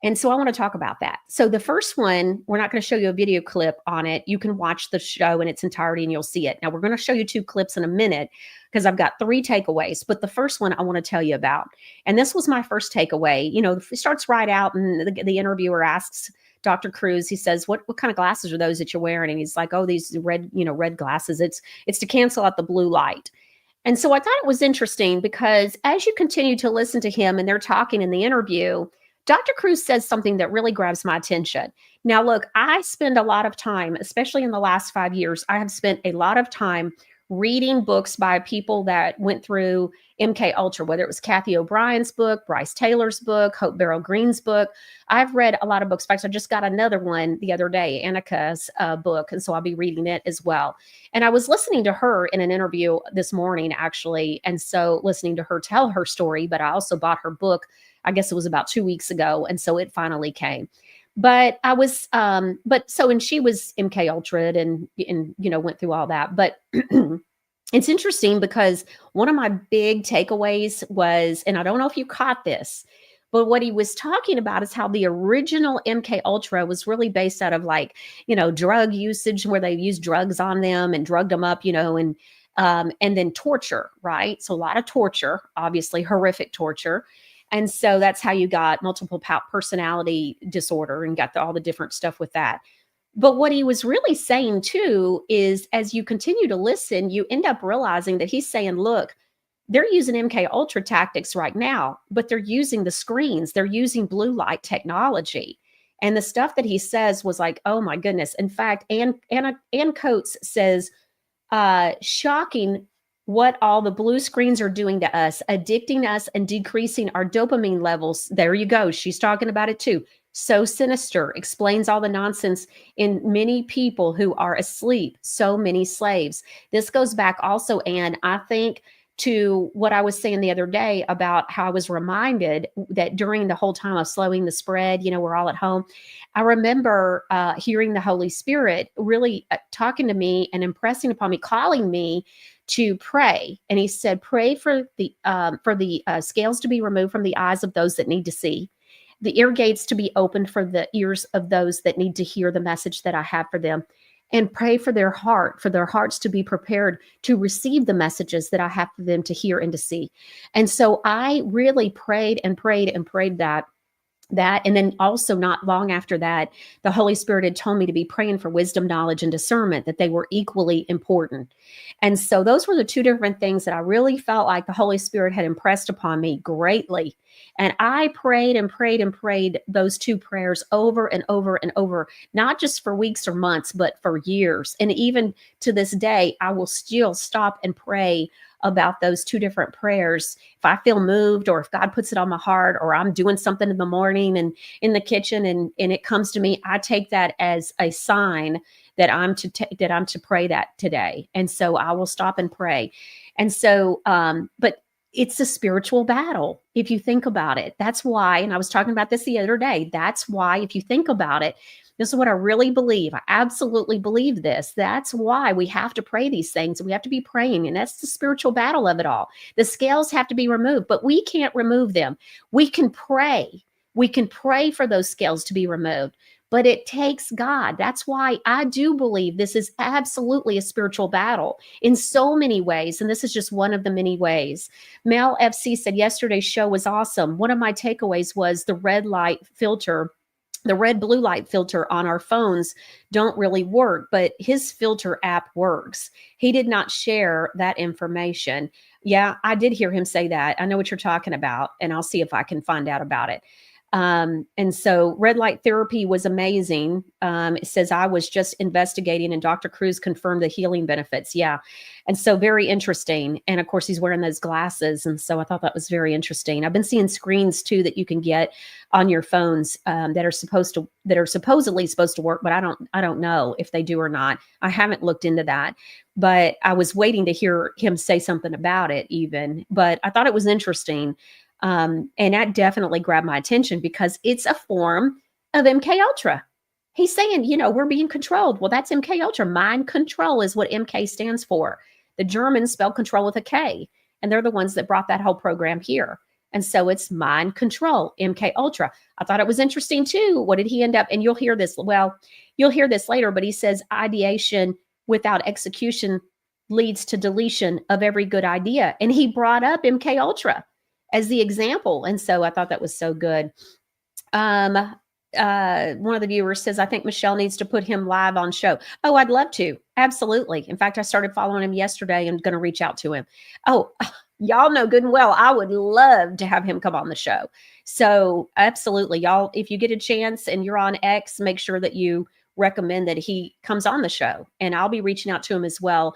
[SPEAKER 1] And so I want to talk about that. So the first one, we're not going to show you a video clip on it. You can watch the show in its entirety and you'll see it. Now we're going to show you 2 clips in a minute because I've got 3 takeaways. But the first one I want to tell you about, and this was my first takeaway. It starts right out, and the interviewer asks Dr. Kruse, he says, what kind of glasses are those that you're wearing? And he's like, oh, these red glasses. It's to cancel out the blue light. And so I thought it was interesting because as you continue to listen to him and they're talking in the interview, Dr. Kruse says something that really grabs my attention. Now, look, I spend a lot of time, especially in the last 5 years, I have spent a lot of time reading books by people that went through MK Ultra, whether it was Kathy O'Brien's book, Bryce Taylor's book, Hope Beryl Green's book. I've read a lot of books. In fact, I just got another one the other day, Annika's book, and so I'll be reading it as well. And I was listening to her in an interview this morning, actually, and so listening to her tell her story, but I also bought her book, I guess it was about 2 weeks ago, and so it finally came. But I was, and she was MK Ultra and went through all that. But it's interesting because one of my big takeaways was, and I don't know if you caught this, but what he was talking about is how the original MK Ultra was really based out of drug usage, where they used drugs on them and drugged them up, and then torture, right? So a lot of torture, obviously horrific torture. And so that's how you got multiple personality disorder and got all the different stuff with that. But what he was really saying too is as you continue to listen, you end up realizing that he's saying, look, they're using MK Ultra tactics right now, but they're using the screens. They're using blue light technology. And the stuff that he says was like, oh my goodness. In fact, Ann Coates says, shocking what all the blue screens are doing to us, addicting us and decreasing our dopamine levels. There you go. She's talking about it too. So sinister, explains all the nonsense in many people who are asleep, so many slaves. This goes back also, Anne, I think, to what I was saying the other day about how I was reminded that during the whole time of slowing the spread, we're all at home. I remember hearing the Holy Spirit really talking to me and impressing upon me, calling me to pray. And he said, pray for the scales to be removed from the eyes of those that need to see, the ear gates to be opened for the ears of those that need to hear the message that I have for them, and pray for their hearts to be prepared to receive the messages that I have for them to hear and to see. And so I really prayed and prayed and prayed that. And then also not long after that, the Holy Spirit had told me to be praying for wisdom, knowledge, and discernment, that they were equally important. And so those were the 2 different things that I really felt like the Holy Spirit had impressed upon me greatly. And I prayed and prayed and prayed those 2 prayers over and over and over, not just for weeks or months, but for years. And even to this day, I will still stop and pray about those 2 different prayers. If I feel moved, or if God puts it on my heart, or I'm doing something in the morning and in the kitchen and it comes to me, I take that as a sign that I'm to pray that today. And so I will stop and pray. And so, but it's a spiritual battle. If you think about it, that's why, and I was talking about this the other day, that's why, if you think about it, this is what I really believe. I absolutely believe this. That's why we have to pray these things. We have to be praying. And that's the spiritual battle of it all. The scales have to be removed, but we can't remove them. We can pray. We can pray for those scales to be removed, but it takes God. That's why I do believe this is absolutely a spiritual battle in so many ways. And this is just one of the many ways. Mel FC said yesterday's show was awesome. One of my takeaways was the red light filter. The red blue light filter on our phones don't really work, but his filter app works. He did not share that information. Yeah, I did hear him say that. I know what you're talking about, and I'll see if I can find out about it. And so red light therapy was amazing. It says, I was just investigating and Dr. Kruse confirmed the healing benefits. Yeah. And so very interesting. And of course he's wearing those glasses. And so I thought that was very interesting. I've been seeing screens too, that you can get on your phones, that are supposedly supposed to work, but I don't know if they do or not. I haven't looked into that, but I was waiting to hear him say something about it even, but I thought it was interesting. And that definitely grabbed my attention because it's a form of MK Ultra. He's saying, we're being controlled. Well, that's MK Ultra. Mind control is what MK stands for. The Germans spell control with a K, and they're the ones that brought that whole program here. And so it's mind control, MK Ultra. I thought it was interesting too. What did he end up? And you'll hear this. Well, you'll hear this later, but he says ideation without execution leads to deletion of every good idea. And he brought up MK Ultra as the example. And so I thought that was so good. One of the viewers says, I think Michelle needs to put him live on show. Oh, I'd love to. Absolutely. In fact, I started following him yesterday and going to reach out to him. Oh, y'all know good and well, I would love to have him come on the show. So absolutely, y'all, if you get a chance and you're on X, make sure that you recommend that he comes on the show, and I'll be reaching out to him as well,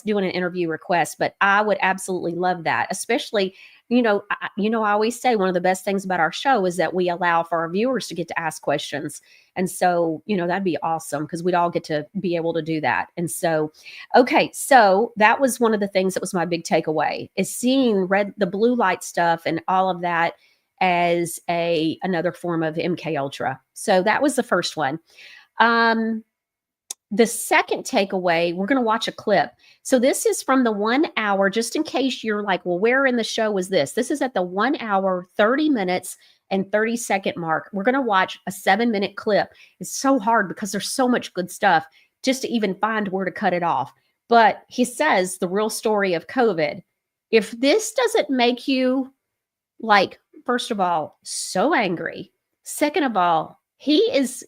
[SPEAKER 1] doing an interview request. But I would absolutely love that, especially, I always say one of the best things about our show is that we allow for our viewers to get to ask questions. And so, that'd be awesome because we'd all get to be able to do that. And so, okay, so that was one of the things that was my big takeaway, is seeing the blue light stuff and all of that as another form of MK Ultra. So that was the first one. The second takeaway, we're going to watch a clip. So this is from the 1 hour, just in case you're like, well, where in the show was this? This is at the 1 hour, 30 minutes and 30-second mark. We're going to watch a 7-minute clip. It's so hard because there's so much good stuff just to even find where to cut it off. But he says the real story of COVID. If this doesn't make you, like, first of all, so angry. Second of all, he's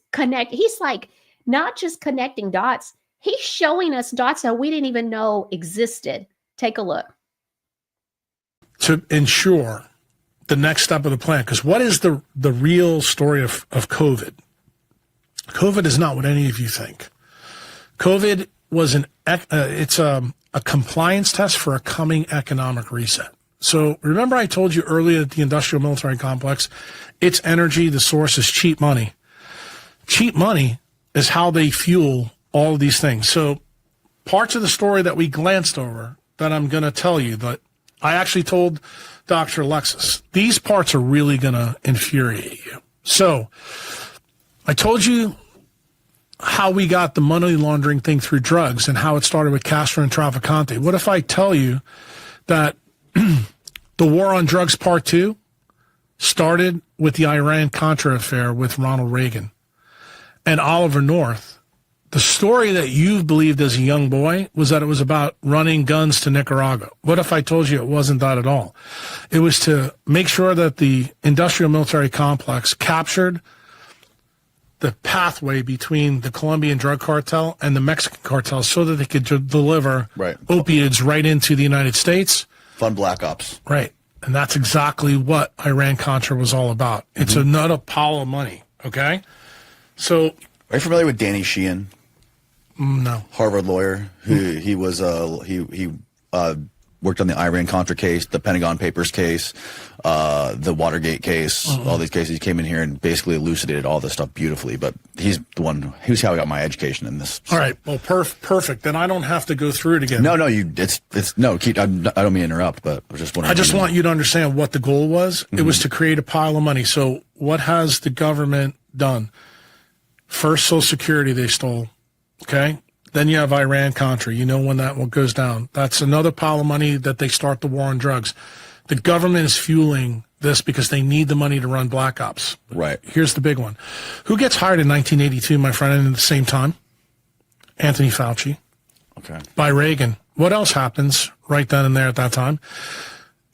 [SPEAKER 1] like, not just connecting dots, he's showing us dots that we didn't even know existed. Take a look.
[SPEAKER 18] To ensure the next step of the plan, because what is the real story of COVID? COVID is not what any of you think. COVID was it's a compliance test for a coming economic reset. So remember I told you earlier that the industrial military complex, its energy, the source is cheap money. Cheap money is how they fuel all of these things. So parts of the story that we glanced over that I'm going to tell you, that I actually told Dr. Alexis, these parts are really going to infuriate you. So I told you how we got the money laundering thing through drugs and how it started with Castro and Trafficante. What if I tell you that the war on drugs part 2 started with the Iran-Contra affair with Ronald Reagan and Oliver North? The story that you believed as a young boy was that it was about running guns to Nicaragua. What if I told you it wasn't that at all? It was to make sure that the industrial military complex captured the pathway between the Colombian drug cartel and the Mexican cartel so that they could deliver opiates right into the United States.
[SPEAKER 19] Fund black ops.
[SPEAKER 18] Right. And that's exactly what Iran-Contra was all about. It's another pile of money, okay? So,
[SPEAKER 19] are you familiar with Danny Sheehan?
[SPEAKER 18] No.
[SPEAKER 19] Harvard lawyer. He was he worked on the Iran-Contra case, the Pentagon Papers case, the Watergate case, all these cases. He came in here and basically elucidated all this stuff beautifully. But he's how I got my education in this.
[SPEAKER 18] All right. Well, perfect. Then I don't have to go through it again.
[SPEAKER 19] No. I don't mean to interrupt, but I was just wondering.
[SPEAKER 18] I just want you to understand what the goal was. It was to create a pile of money. So what has the government done? First, Social Security they stole. Okay. Then you have Iran-Contra. You know when that one goes down. That's another pile of money that they start the war on drugs. The government is fueling this because they need the money to run black ops.
[SPEAKER 19] Right.
[SPEAKER 18] Here's the big one. Who gets hired in 1982, my friend, and at the same time? Anthony Fauci.
[SPEAKER 19] Okay.
[SPEAKER 18] By Reagan. What else happens right then and there at that time?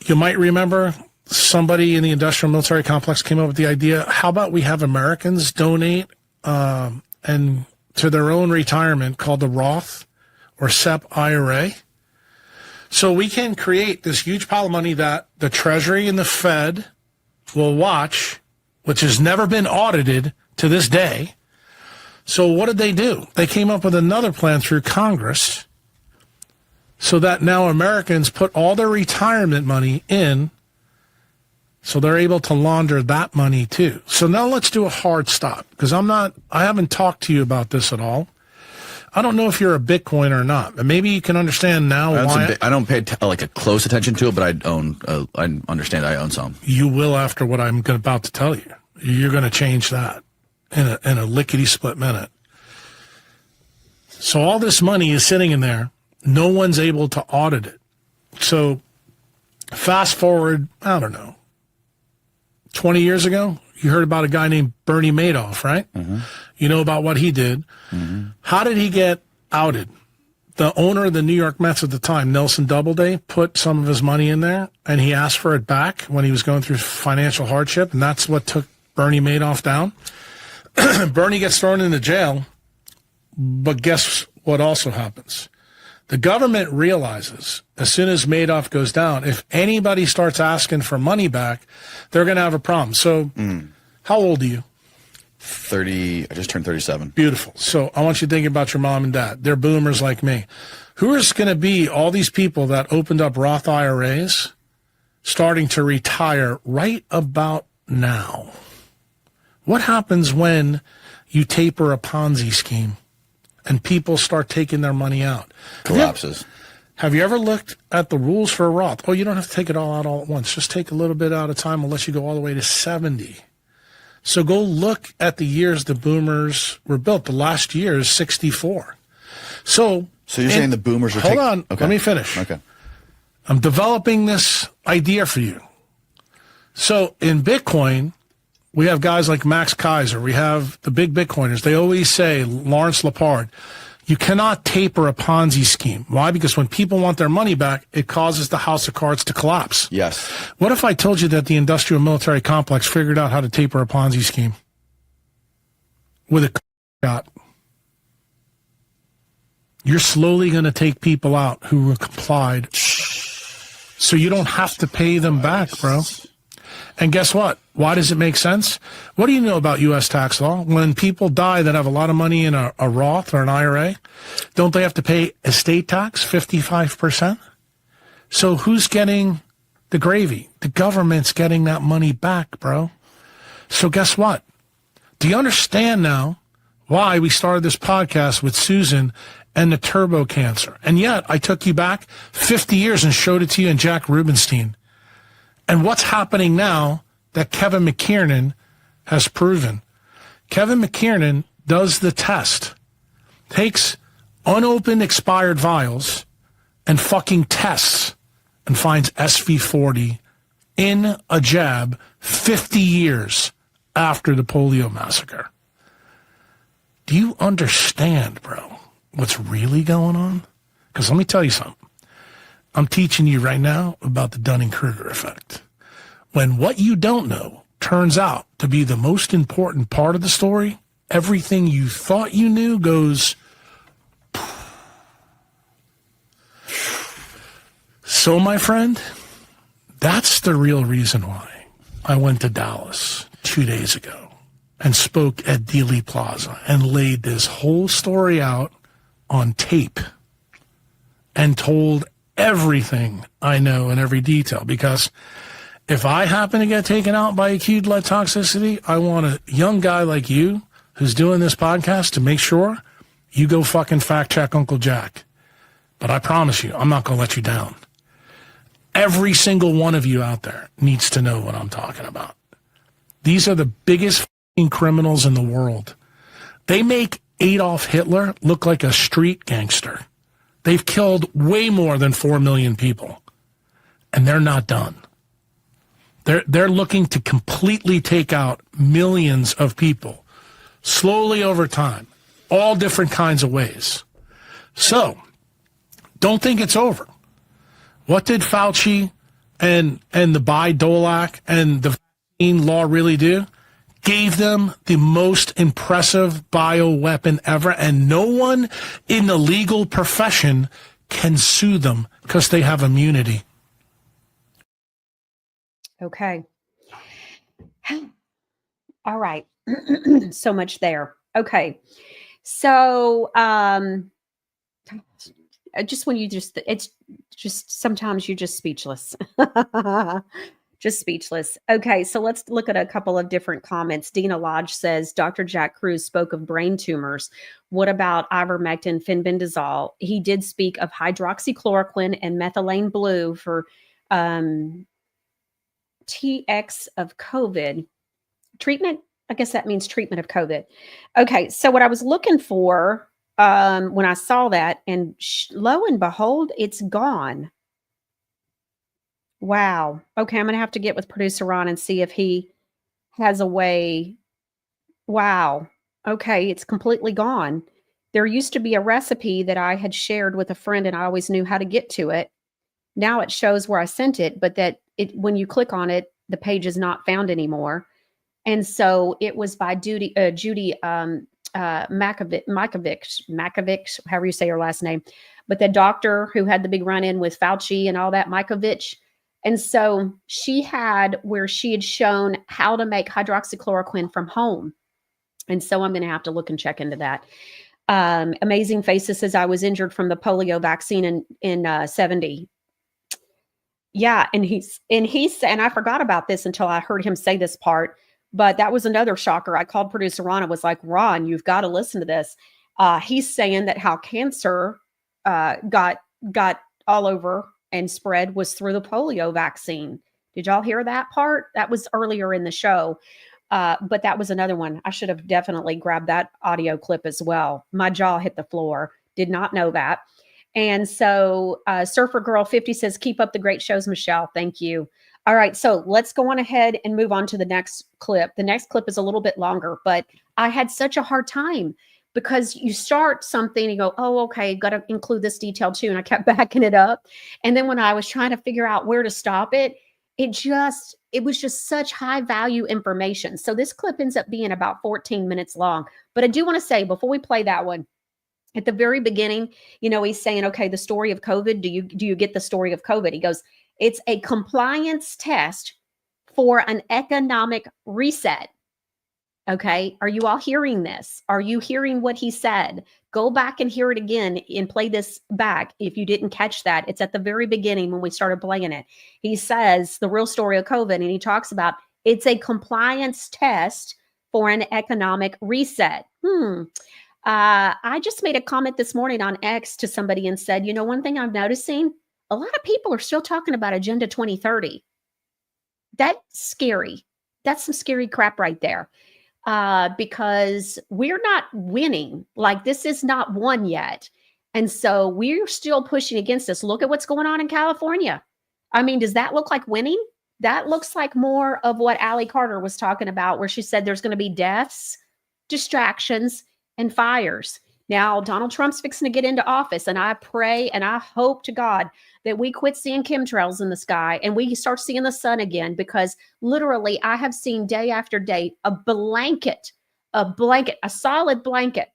[SPEAKER 18] You might remember somebody in the industrial military complex came up with the idea, how about we have Americans donate and to their own retirement called the Roth or SEP IRA. So we can create this huge pile of money that the Treasury and the Fed will watch, which has never been audited to this day. So what did they do? They came up with another plan through Congress so that now Americans put all their retirement money in, so they're able to launder that money too. So now let's do a hard stop, because I haven't talked to you about this at all. I don't know if you're a Bitcoiner or not, but maybe you can understand now why.
[SPEAKER 19] I don't pay a close attention to it, but I understand I own some.
[SPEAKER 18] You will after what I'm about to tell you. You're going to change that in a lickety-split minute. So all this money is sitting in there. No one's able to audit it. So Fast forward, I don't know, 20 years ago, you heard about a guy named Bernie Madoff, right? You know about what he did. How did he get outed? The owner of the New York Mets at the time, Nelson Doubleday, put some of his money in there, and he asked for it back when he was going through financial hardship, and that's what took Bernie Madoff down. Bernie gets thrown into jail, but guess what also happens? The government realizes as soon as Madoff goes down, if anybody starts asking for money back, they're going to have a problem. So how old are you?
[SPEAKER 19] 30. I just turned 37.
[SPEAKER 18] Beautiful. So I want you to think about your mom and dad. They're boomers like me. Who is going to be all these people that opened up Roth IRAs starting to retire right about now? What happens when you taper a Ponzi scheme and people start taking their money out?
[SPEAKER 19] Collapses.
[SPEAKER 18] Have you ever looked at the rules for a Roth? Oh, you don't have to take it all out all at once. Just take a little bit at a time. We'll let you go all the way to 70. So go look at the years the boomers were built. The last year is 64. So
[SPEAKER 19] you're saying the boomers are
[SPEAKER 18] hold on. Okay. Let me finish.
[SPEAKER 19] Okay.
[SPEAKER 18] I'm developing this idea for you. So in Bitcoin, we have guys like Max Kaiser. We have the big Bitcoiners. They always say, Lawrence Lepard, you cannot taper a Ponzi scheme. Why? Because when people want their money back, it causes the house of cards to collapse.
[SPEAKER 19] Yes.
[SPEAKER 18] What if I told you that the industrial military complex figured out how to taper a Ponzi scheme? With a shot. You're slowly going to take people out who complied. So you don't have to pay them back, bro. And guess what? Why does it make sense? What do you know about U.S. tax law? When people die that have a lot of money in a Roth or an IRA, don't they have to pay estate tax, 55%? So who's getting the gravy? The government's getting that money back, bro. So guess what? Do you understand now why we started this podcast with Susan and the turbo cancer? And yet I took you back 50 years and showed it to you in Jack Rubenstein. And what's happening now that Kevin McKiernan has proven? Kevin McKiernan does the test, takes unopened expired vials and fucking tests and finds SV40 in a jab 50 years after the polio massacre. Do you understand, bro, what's really going on? Because let me tell you something. I'm teaching you right now about the Dunning-Kruger effect. When what you don't know turns out to be the most important part of the story, everything you thought you knew goes. So, my friend, that's the real reason why I went to Dallas 2 days ago and spoke at Dealey Plaza and laid this whole story out on tape and told everything I know in every detail. Because if I happen to get taken out by acute lead toxicity, I want a young guy like you who's doing this podcast to make sure you go fucking fact check Uncle Jack. But I promise you, I'm not going to let you down. Every single one of you out there needs to know what I'm talking about. These are the biggest fucking criminals in the world. They make Adolf Hitler look like a street gangster. They've killed way more than 4 million people, and they're not done. They're looking to completely take out millions of people, slowly over time, all different kinds of ways. So, don't think it's over. What did Fauci and the Bi-Dolac and the vaccine law really do? Gave them the most impressive bioweapon ever, and no one in the legal profession can sue them because they have immunity.
[SPEAKER 1] Okay. All right. So much there. Okay. So, just when it's just sometimes you're just speechless. Just speechless. Okay, so let's look at a couple of different comments. Dina Lodge says, Dr. Jack Kruse spoke of brain tumors. What about ivermectin, fenbendazole? He did speak of hydroxychloroquine and methylene blue for TX of COVID. Treatment? I guess that means treatment of COVID. Okay, so what I was looking for when I saw that, and lo and behold, it's gone. Wow. Okay, I'm going to have to get with producer Ron and see if he has a way. Wow. Okay, it's completely gone. There used to be a recipe that I had shared with a friend and I always knew how to get to it. Now it shows where I sent it, but that it when you click on it, the page is not found anymore. And so it was by Judy Makovich, however you say her last name, but the doctor who had the big run-in with Fauci and all that, Makovich. And so she had where she had shown how to make hydroxychloroquine from home. And so I'm going to have to look and check into that. Amazing Faces says I was injured from the polio vaccine in 70. Yeah, and I forgot about this until I heard him say this part, but that was another shocker. I called producer Ron and was like, Ron, you've got to listen to this. He's saying that how cancer got all over and spread was through the polio vaccine. Did y'all hear that part? That was earlier in the show. But that was another one. I should have definitely grabbed that audio clip as well. My jaw hit the floor. Did not know that. And so Surfer Girl 50 says, keep up the great shows, Michelle. Thank you. All right. So let's go on ahead and move on to the next clip. The next clip is a little bit longer, but I had such a hard time because you start something and you go, oh, okay, got to include this detail too. And I kept backing it up. And then when I was trying to figure out where to stop it, it was just such high value information. So this clip ends up being about 14 minutes long. But I do want to say before we play that one, at the very beginning, he's saying, okay, the story of COVID, do you get the story of COVID? He goes, it's a compliance test for an economic reset. Okay. Are you all hearing this? Are you hearing what he said? Go back and hear it again and play this back. If you didn't catch that, it's at the very beginning when we started playing it. He says the real story of COVID, and he talks about it's a compliance test for an economic reset. I just made a comment this morning on X to somebody and said, one thing I'm noticing, a lot of people are still talking about Agenda 2030. That's scary. That's some scary crap right there. Because we're not winning. Like this is not won yet. And so we're still pushing against this. Look at what's going on in California. I mean, does that look like winning? That looks like more of what Allie Carter was talking about, where she said there's going to be deaths, distractions, and fires. Now, Donald Trump's fixing to get into office, and I pray and I hope to God that we quit seeing chemtrails in the sky and we start seeing the sun again, because literally I have seen day after day a solid blanket.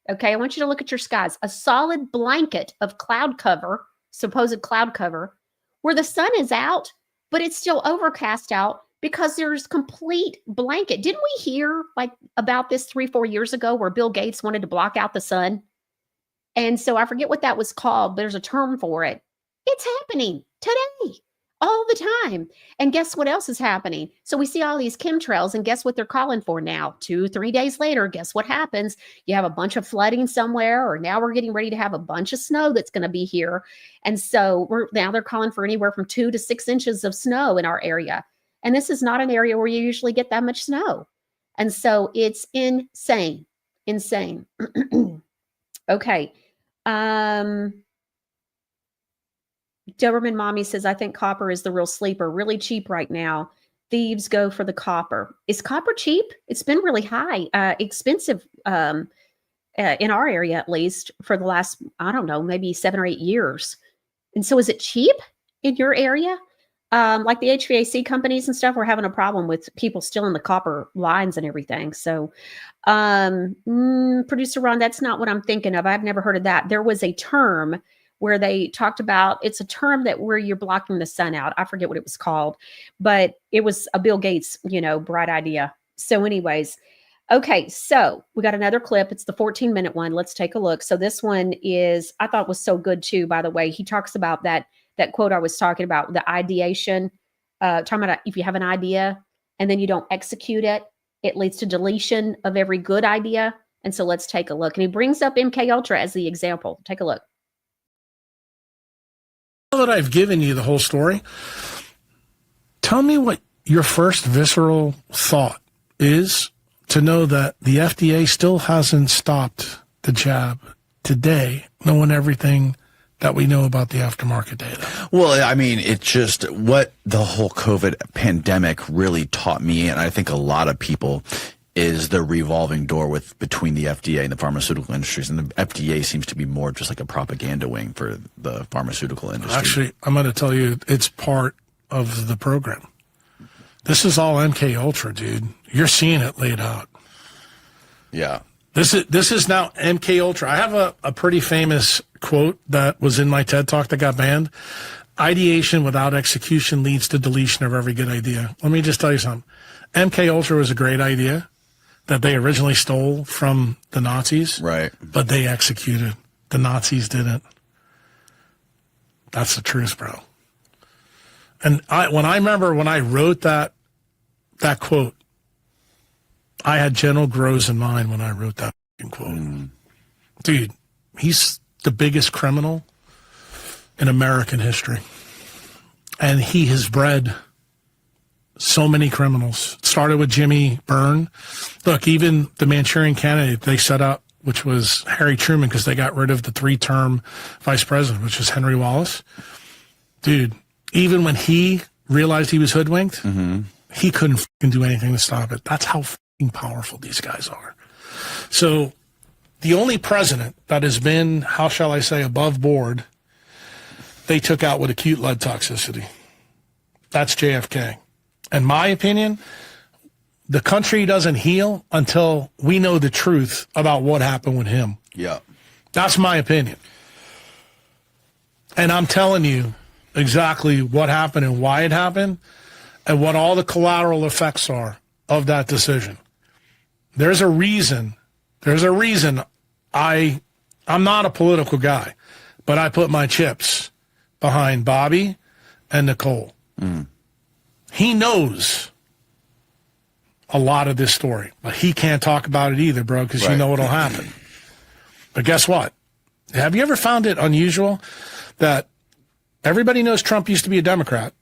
[SPEAKER 1] Okay, I want you to look at your skies, a solid blanket of cloud cover, supposed cloud cover, where the sun is out, but it's still overcast out because there's complete blanket. Didn't we hear about this 3-4 years ago where Bill Gates wanted to block out the sun? And so I forget what that was called. There's a term for it. It's happening today, all the time. And guess what else is happening? So we see all these chemtrails, and guess what they're calling for now? 2-3 days later, guess what happens? You have a bunch of flooding somewhere, or now we're getting ready to have a bunch of snow that's going to be here. And so now they're calling for anywhere from 2 to 6 inches of snow in our area. And this is not an area where you usually get that much snow. And so it's insane. Okay. Doberman Mommy says, I think copper is the real sleeper. Really cheap right now. Thieves go for the copper. Is copper cheap? It's been really high, expensive in our area, at least for the last, I don't know, maybe 7 or 8 years. And so is it cheap in your area? Like the HVAC companies and stuff, we're having a problem with people stealing the copper lines and everything. So, producer Ron, that's not what I'm thinking of. I've never heard of that. There was a term where they talked about, it's a term that where you're blocking the sun out. I forget what it was called, but it was a Bill Gates, bright idea. So anyways, okay. So we got another clip. It's the 14-minute one. Let's take a look. So this one is, I thought was so good too, by the way. He talks about that quote I was talking about, the ideation, talking about if you have an idea and then you don't execute it, it leads to deletion of every good idea. And so let's take a look. And he brings up MK Ultra as the example. Take a look.
[SPEAKER 18] Now that I've given you the whole story, tell me what your first visceral thought is to know that the FDA still hasn't stopped the jab today, knowing everything that we know about the aftermarket data?
[SPEAKER 19] Well, I mean, it's just what the whole COVID pandemic really taught me, and I think a lot of people, is the revolving door between the FDA and the pharmaceutical industries. And the FDA seems to be more just like a propaganda wing for the pharmaceutical industry.
[SPEAKER 18] Actually, I'm going to tell you, it's part of the program. This is all MK Ultra, dude. You're seeing it laid out.
[SPEAKER 19] Yeah.
[SPEAKER 18] This is now MK Ultra. I have a pretty famous quote that was in my TED Talk that got banned. Ideation without execution leads to deletion of every good idea. Let me just tell you something. MK Ultra was a great idea that they originally stole from the Nazis.
[SPEAKER 19] Right.
[SPEAKER 18] But they executed. The Nazis didn't. That's the truth, bro. And I remember when I wrote that quote, I had General Kruse in mind when I wrote that quote. Dude, he's the biggest criminal in American history. And he has bred so many criminals. It started with Jimmy Byrne. Look, even the Manchurian Candidate they set up, which was Harry Truman, because they got rid of the 3-term vice president, which was Henry Wallace. Dude, even when he realized he was hoodwinked, he couldn't fucking do anything to stop it. That's how fucking powerful these guys are. So the only president that has been, how shall I say, above board, they took out with acute lead toxicity. That's JFK. In my opinion, the country doesn't heal until we know the truth about what happened with him.
[SPEAKER 19] Yeah.
[SPEAKER 18] That's my opinion. And I'm telling you exactly what happened and why it happened and what all the collateral effects are of that decision. There's a reason. I'm not a political guy, but I put my chips behind Bobby and Nicole. He knows a lot of this story, but he can't talk about it either, bro, because you know what'll happen. But guess what? Have you ever found it unusual that everybody knows Trump used to be a Democrat?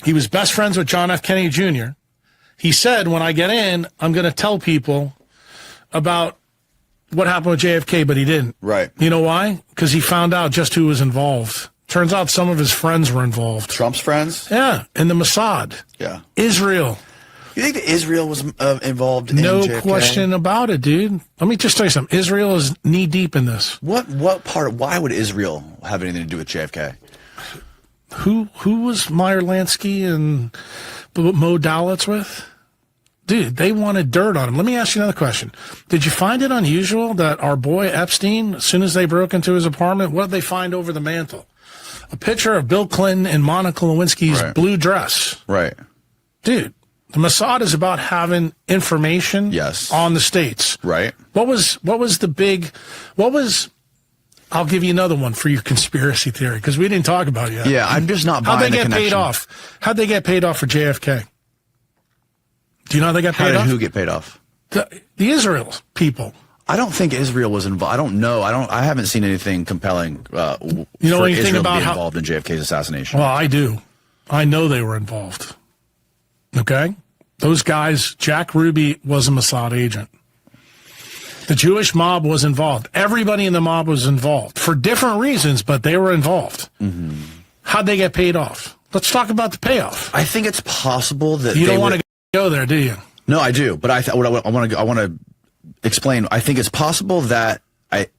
[SPEAKER 18] He was best friends with John F. Kennedy Jr. He said, when I get in, I'm going to tell people about what happened with JFK, but he didn't.
[SPEAKER 19] Right.
[SPEAKER 18] You know why? Because he found out just who was involved. Turns out some of his friends were involved.
[SPEAKER 19] Trump's friends?
[SPEAKER 18] Yeah, in the Mossad.
[SPEAKER 19] Yeah.
[SPEAKER 18] Israel.
[SPEAKER 19] You think that Israel was involved in
[SPEAKER 18] No
[SPEAKER 19] JFK?
[SPEAKER 18] question about it, dude. Let me just tell you something. Israel is knee-deep in this.
[SPEAKER 19] What part? Why would Israel have anything to do with JFK?
[SPEAKER 18] Who was Meyer Lansky and Mo Dowlitz with? Dude, they wanted dirt on him. Let me ask you another question. Did you find it unusual that our boy Epstein, as soon as they broke into his apartment, what did they find over the mantle? A picture of Bill Clinton in Monica Lewinsky's blue dress.
[SPEAKER 19] Right.
[SPEAKER 18] Dude, the Mossad is about having information on the states.
[SPEAKER 19] Right.
[SPEAKER 18] What was I'll give you another one for your conspiracy theory, because we didn't talk about it yet.
[SPEAKER 19] Yeah, I'm just not buying
[SPEAKER 18] How'd they
[SPEAKER 19] the
[SPEAKER 18] get
[SPEAKER 19] connection.
[SPEAKER 18] paid off? How'd they get paid off for JFK? Do you know how they got paid
[SPEAKER 19] How did
[SPEAKER 18] off?
[SPEAKER 19] who get paid off?
[SPEAKER 18] The Israel people.
[SPEAKER 19] I don't think Israel was involved. I don't know. I haven't seen anything compelling
[SPEAKER 18] You know
[SPEAKER 19] for
[SPEAKER 18] anything
[SPEAKER 19] Israel
[SPEAKER 18] about
[SPEAKER 19] to be
[SPEAKER 18] how-
[SPEAKER 19] involved in JFK's assassination.
[SPEAKER 18] Well, I do. I know they were involved. Okay? Those guys, Jack Ruby was a Mossad agent. The Jewish mob was involved. Everybody in the mob was involved for different reasons, but they were involved. How'd they get paid off? Let's talk about the payoff.
[SPEAKER 19] I think it's possible that
[SPEAKER 18] You
[SPEAKER 19] they
[SPEAKER 18] don't want
[SPEAKER 19] were-
[SPEAKER 18] to go there, do you?
[SPEAKER 19] No, I do, but I want to explain. I think it's possible that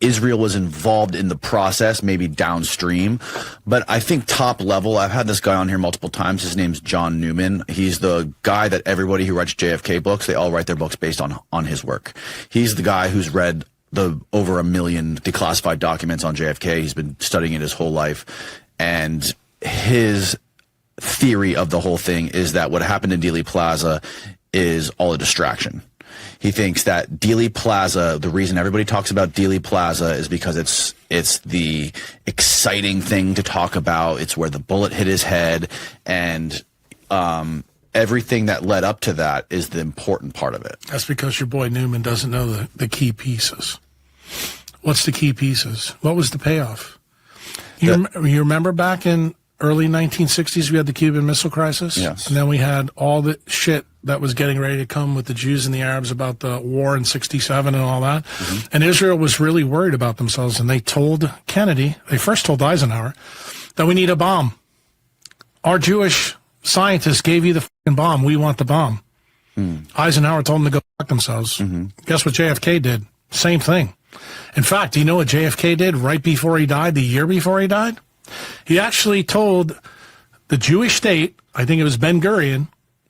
[SPEAKER 19] Israel was involved in the process, maybe downstream, but I think top level. I've had this guy on here multiple times. His name's John Newman. He's the guy that everybody who writes JFK books, they all write their books based on his work. He's the guy who's read the over 1 million declassified documents on JFK. He's been studying it his whole life, and his theory of the whole thing is that what happened in Dealey Plaza is all a distraction. He thinks that Dealey Plaza, the reason everybody talks about Dealey Plaza is because it's the exciting thing to talk about. It's where the bullet hit his head, and everything that led up to that is the important part of it.
[SPEAKER 18] That's because your boy Newman doesn't know the key pieces. What's the key pieces? What was the payoff? You remember back in early 1960s, we had the Cuban Missile Crisis.
[SPEAKER 19] Yes.
[SPEAKER 18] And then we had all the shit that was getting ready to come with the Jews and the Arabs about the war in 67 and all that. And Israel was really worried about themselves. And they told Kennedy, they first told Eisenhower, that we need a bomb. Our Jewish scientists gave you the fucking bomb. We want the bomb. Eisenhower told them to go fuck themselves. Guess what JFK did? Same thing. In fact, do you know what JFK did right before he died, the year before he died? He actually told the Jewish state, I think it was Ben Gurion,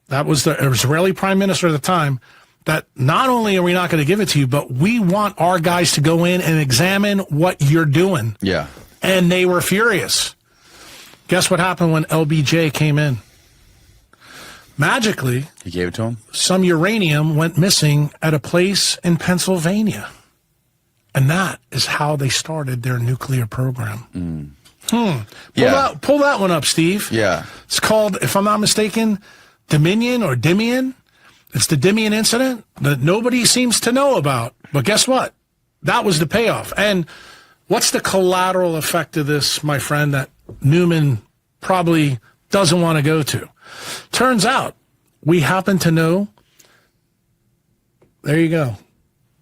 [SPEAKER 18] that was the Israeli prime minister at the time, that not only are we not going to give it to you, but we want our guys to go in and examine what you're doing.
[SPEAKER 19] Yeah.
[SPEAKER 18] And they were furious. Guess what happened when LBJ came in? Magically,
[SPEAKER 19] he gave it to him.
[SPEAKER 18] Some uranium went missing at a place in Pennsylvania. And that is how they started their nuclear program. Pull that one up, Steve.
[SPEAKER 19] Yeah.
[SPEAKER 18] It's called, if I'm not mistaken, Dominion or Dimion. It's the Dimion incident that nobody seems to know about. But guess what? That was the payoff. And what's the collateral effect of this, my friend, that Newman probably doesn't want to go to? Turns out, we happen to know. There you go.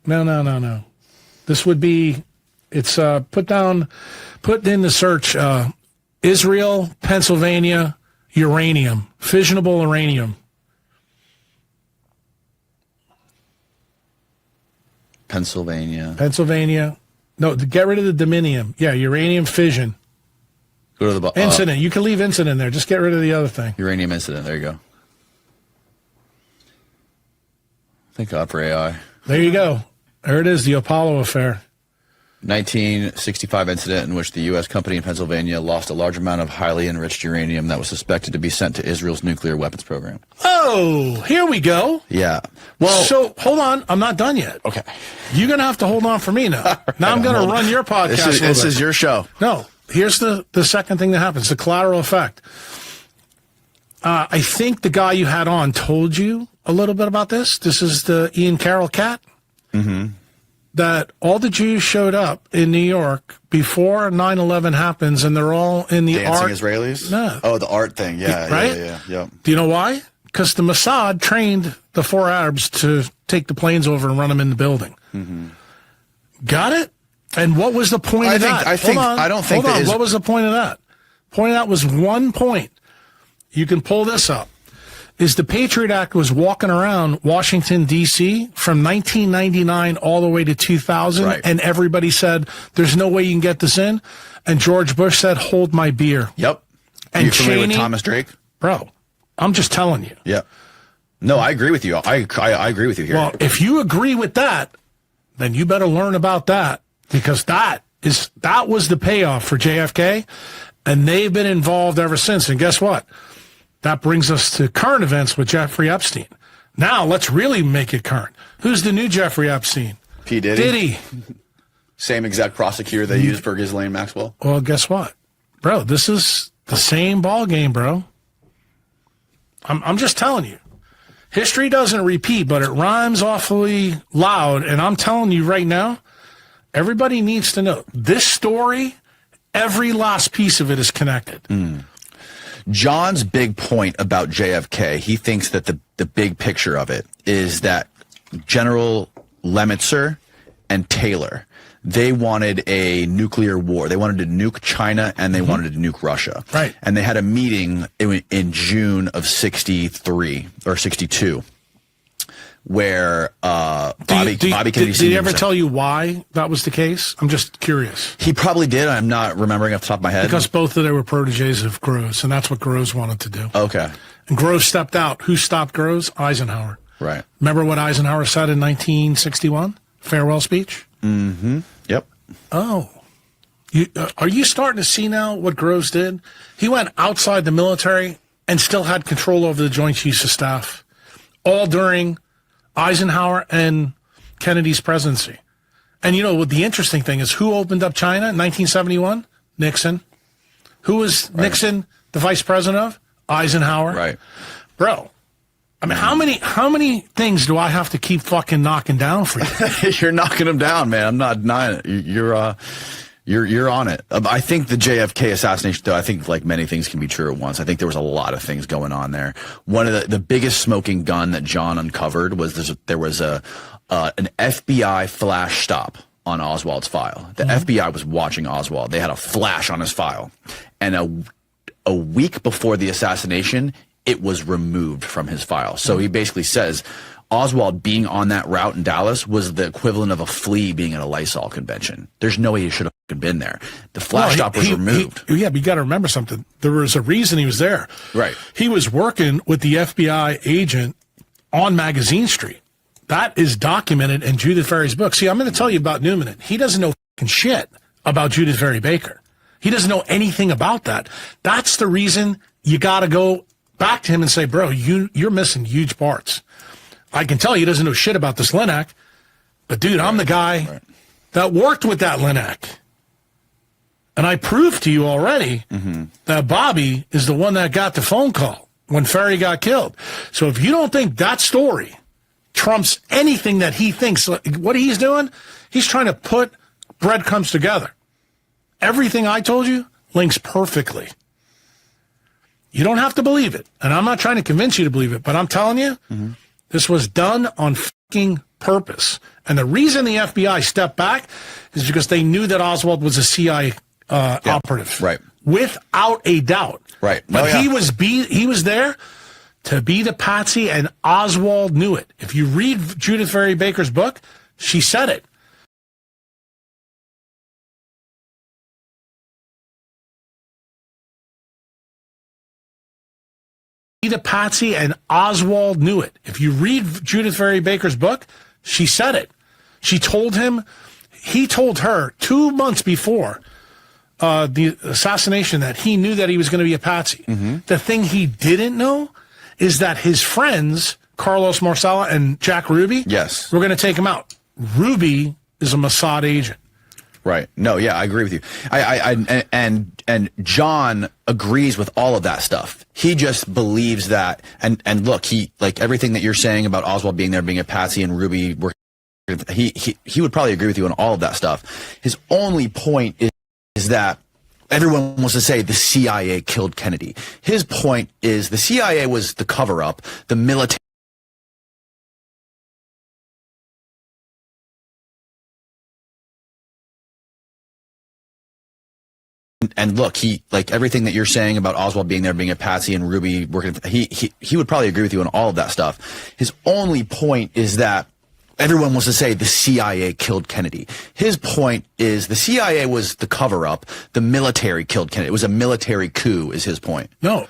[SPEAKER 18] No. This would be, it's put in the search, Israel, Pennsylvania, uranium, fissionable uranium.
[SPEAKER 19] Pennsylvania.
[SPEAKER 18] No, get rid of the Dominion. Yeah, uranium fission.
[SPEAKER 19] Go to the
[SPEAKER 18] incident. You can leave incident there. Just get rid of the other thing.
[SPEAKER 19] Uranium incident. There you go. Thank God for AI.
[SPEAKER 18] There you go. There it is, the Apollo affair.
[SPEAKER 19] 1965 incident in which the U.S. company in Pennsylvania lost a large amount of highly enriched uranium that was suspected to be sent to Israel's nuclear weapons program.
[SPEAKER 18] Oh, here we go.
[SPEAKER 19] Yeah.
[SPEAKER 18] Well, so hold on. I'm not done yet.
[SPEAKER 19] Okay.
[SPEAKER 18] You're going to have to hold on for me now. Right, now I'm going to run your podcast.
[SPEAKER 19] This is your show.
[SPEAKER 18] No. Here's the second thing that happens, the collateral effect. I think the guy you had on told you a little bit about this. This is the Ian Carroll cat. That all the Jews showed up in New York before 9/11 happens, and they're all in the
[SPEAKER 19] Dancing
[SPEAKER 18] art.
[SPEAKER 19] Israelis?
[SPEAKER 18] No.
[SPEAKER 19] Oh, the art thing. Yeah.
[SPEAKER 18] Right?
[SPEAKER 19] Yeah.
[SPEAKER 18] Do you know why? Because the Mossad trained the 4 Arabs to take the planes over and run them in the building. Got it? And what was the point of that? What was the point of that? Point of that was one point. You can pull this up. Is the Patriot Act was walking around Washington, D.C. from 1999 all the way to 2000,
[SPEAKER 19] right.
[SPEAKER 18] And everybody said, there's no way you can get this in. And George Bush said, hold my beer.
[SPEAKER 19] Yep.
[SPEAKER 18] And
[SPEAKER 19] you familiar
[SPEAKER 18] Cheney,
[SPEAKER 19] with Thomas Drake?
[SPEAKER 18] Bro, I'm just telling you.
[SPEAKER 19] Yeah. No, I agree with you. I agree with you here.
[SPEAKER 18] Well, if you agree with that, then you better learn about that, because that was the payoff for JFK, and they've been involved ever since. And guess what? That brings us to current events with Jeffrey Epstein. Now, let's really make it current. Who's the new Jeffrey Epstein?
[SPEAKER 19] P. Diddy. Same exact prosecutor they used for Ghislaine Maxwell.
[SPEAKER 18] Well, guess what? Bro, this is the same ball game, bro. I'm just telling you. History doesn't repeat, but it rhymes awfully loud. And I'm telling you right now, everybody needs to know this story, every last piece of it is connected.
[SPEAKER 19] John's big point about JFK, he thinks that the big picture of it is that General Lemitzer and Taylor, they wanted a nuclear war. They wanted to nuke China and they wanted to nuke Russia.
[SPEAKER 18] Right.
[SPEAKER 19] And they had a meeting in June of 63 or 62 where Bobby Kennedy
[SPEAKER 18] did he ever tell you why that was the case? I'm just curious.
[SPEAKER 19] He probably did. I'm not remembering off the top of my head.
[SPEAKER 18] Because both of them were proteges of Kruse, and that's what Kruse wanted to do.
[SPEAKER 19] Okay.
[SPEAKER 18] And Kruse stepped out. Who stopped Kruse? Eisenhower.
[SPEAKER 19] Right.
[SPEAKER 18] Remember what Eisenhower said in 1961? Farewell speech?
[SPEAKER 19] Yep.
[SPEAKER 18] Oh. Are you starting to see now what Kruse did? He went outside the military and still had control over the Joint Chiefs of Staff, all during Eisenhower and Kennedy's presidency. And you know what the interesting thing is, who opened up China in 1971? Nixon. Who was Nixon the vice president of? Eisenhower.
[SPEAKER 19] Right.
[SPEAKER 18] Bro, I mean, how many things do I have to keep fucking knocking down for you?
[SPEAKER 19] You're knocking them down, man. I'm not denying it. You're on it. I think the JFK assassination, though, I think like many things can be true at once. I think there was a lot of things going on there. One of the biggest smoking gun that John uncovered was there was an FBI flash stop on Oswald's file. The FBI was watching Oswald. They had a flash on his file. And a week before the assassination, it was removed from his file. So he basically says Oswald being on that route in Dallas was the equivalent of a flea being at a Lysol convention. There's no way he should have been there. The flash stop was removed.
[SPEAKER 18] Yeah, but you got to remember something. There was a reason he was there.
[SPEAKER 19] Right.
[SPEAKER 18] He was working with the FBI agent on Magazine Street. That is documented in Judith Ferry's book. See, I'm going to tell you about Newman. He doesn't know fucking shit about Judith Ferry Baker. He doesn't know anything about that. That's the reason you got to go back to him and say, bro, you're missing huge parts. I can tell he doesn't know shit about this Linak, but dude, I'm the guy that worked with that Linak. And I proved to you already that Bobby is the one that got the phone call when Ferry got killed. So if you don't think that story trumps anything that he thinks, what he's doing, he's trying to put breadcrumbs together. Everything I told you links perfectly. You don't have to believe it. And I'm not trying to convince you to believe it, but I'm telling you, this was done on fucking purpose. And the reason the FBI stepped back is because they knew that Oswald was a CIA operative.
[SPEAKER 19] Right.
[SPEAKER 18] Without a doubt.
[SPEAKER 19] Right.
[SPEAKER 18] But he was there to be the patsy, and Oswald knew it. If you read Judith Ferry Baker's book, she said it. The patsy, and Oswald knew it. If you read Judith Ferry Baker's book, she said it. She told him, he told her 2 months before the assassination that he knew that he was going to be a patsy. The thing he didn't know is that his friends, Carlos Marsala and Jack Ruby, were going to take him out. Ruby is a Mossad agent.
[SPEAKER 19] Right. No, yeah, I agree with you. And John agrees with all of that stuff. He just believes that, and look, he, like everything that you're saying about Oswald being there, being a patsy, and Ruby, he would probably agree with you on all of that stuff. His only point is that everyone wants to say the CIA killed Kennedy. His point is the CIA was the cover-up, the military. And look, he, like everything that you're saying about Oswald being there, being a patsy, and Ruby working, he would probably agree with you on all of that stuff. His only point is that everyone wants to say the CIA killed Kennedy. His point is the CIA was the cover-up, the military killed Kennedy. It was a military coup, is his point.
[SPEAKER 18] No,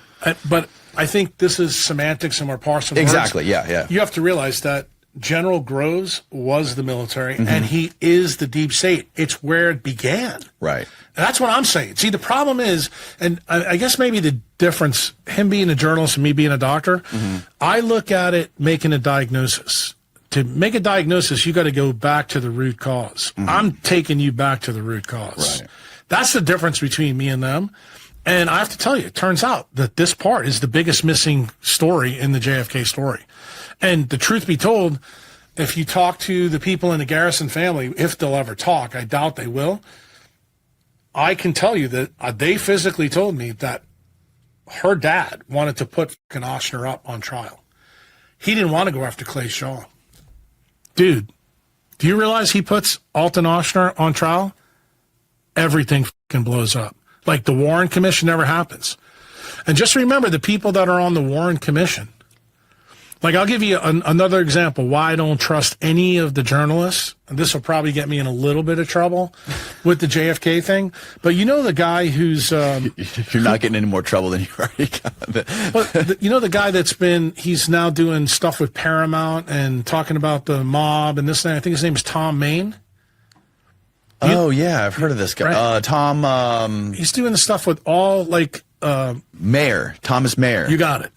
[SPEAKER 18] but I think this is semantics and we're parsing words.
[SPEAKER 19] Exactly, yeah.
[SPEAKER 18] You have to realize that General Groves was the military, and he is the deep state. It's where it began.
[SPEAKER 19] Right.
[SPEAKER 18] And that's what I'm saying. See, the problem is, and I guess maybe the difference, him being a journalist and me being a doctor, I look at it making a diagnosis. To make a diagnosis, you got to go back to the root cause. I'm taking you back to the root cause.
[SPEAKER 19] Right.
[SPEAKER 18] That's the difference between me and them. And I have to tell you, it turns out that this part is the biggest missing story in the JFK story. And the truth be told, if you talk to the people in the Garrison family, if they'll ever talk, I doubt they will, I can tell you that they physically told me that her dad wanted to put fucking Oshner up on trial. He didn't want to go after Clay Shaw. Dude, do you realize he puts Alton Oshner on trial? Everything fucking blows up. Like the Warren Commission never happens. And just remember the people that are on the Warren Commission. Like, I'll give you another example why I don't trust any of the journalists. And this will probably get me in a little bit of trouble with the JFK thing. But you know the guy who's...
[SPEAKER 19] You're not getting any more trouble than you already got.
[SPEAKER 18] But you know the guy he's now doing stuff with Paramount and talking about the mob and this and that. I think his name is Tom Maine.
[SPEAKER 19] Oh, yeah, I've heard of this guy.
[SPEAKER 18] Right.
[SPEAKER 19] Tom...
[SPEAKER 18] he's doing the stuff with all, like...
[SPEAKER 19] Mayer, Thomas Mayer.
[SPEAKER 18] You got it.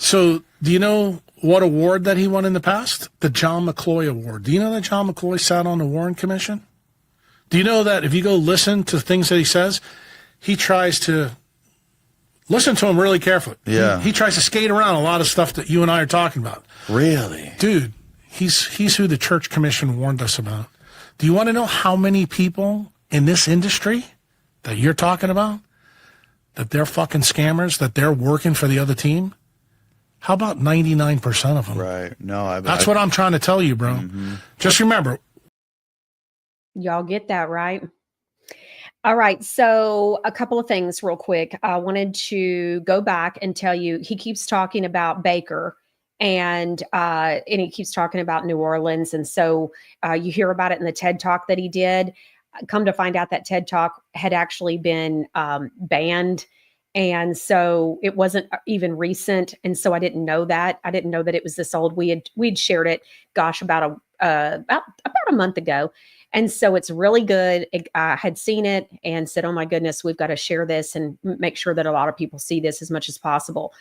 [SPEAKER 18] So, do you know what award that he won in the past? The John McCloy Award. Do you know that John McCloy sat on the Warren Commission? Do you know that if you go listen to things that he says, he tries to listen to him really carefully.
[SPEAKER 19] Yeah.
[SPEAKER 18] He tries to skate around a lot of stuff that you and I are talking about.
[SPEAKER 19] Really?
[SPEAKER 18] Dude, he's who the Church Commission warned us about. Do you want to know how many people in this industry that you're talking about, that they're fucking scammers, that they're working for the other team, how about 99% of them?
[SPEAKER 19] Right. No,
[SPEAKER 18] That's what I'm trying to tell you, bro. Just remember.
[SPEAKER 1] Y'all get that, right? All right. So a couple of things real quick. I wanted to go back and tell you, he keeps talking about Baker and he keeps talking about New Orleans. And so you hear about it in the TED Talk that he did. Come to find out that TED Talk had actually been banned. And so it wasn't even recent. And so I didn't know that. I didn't know that it was this old. We'd shared it, gosh, about a month ago. And so it's really good. I had seen it and said, oh my goodness, we've got to share this and make sure that a lot of people see this as much as possible.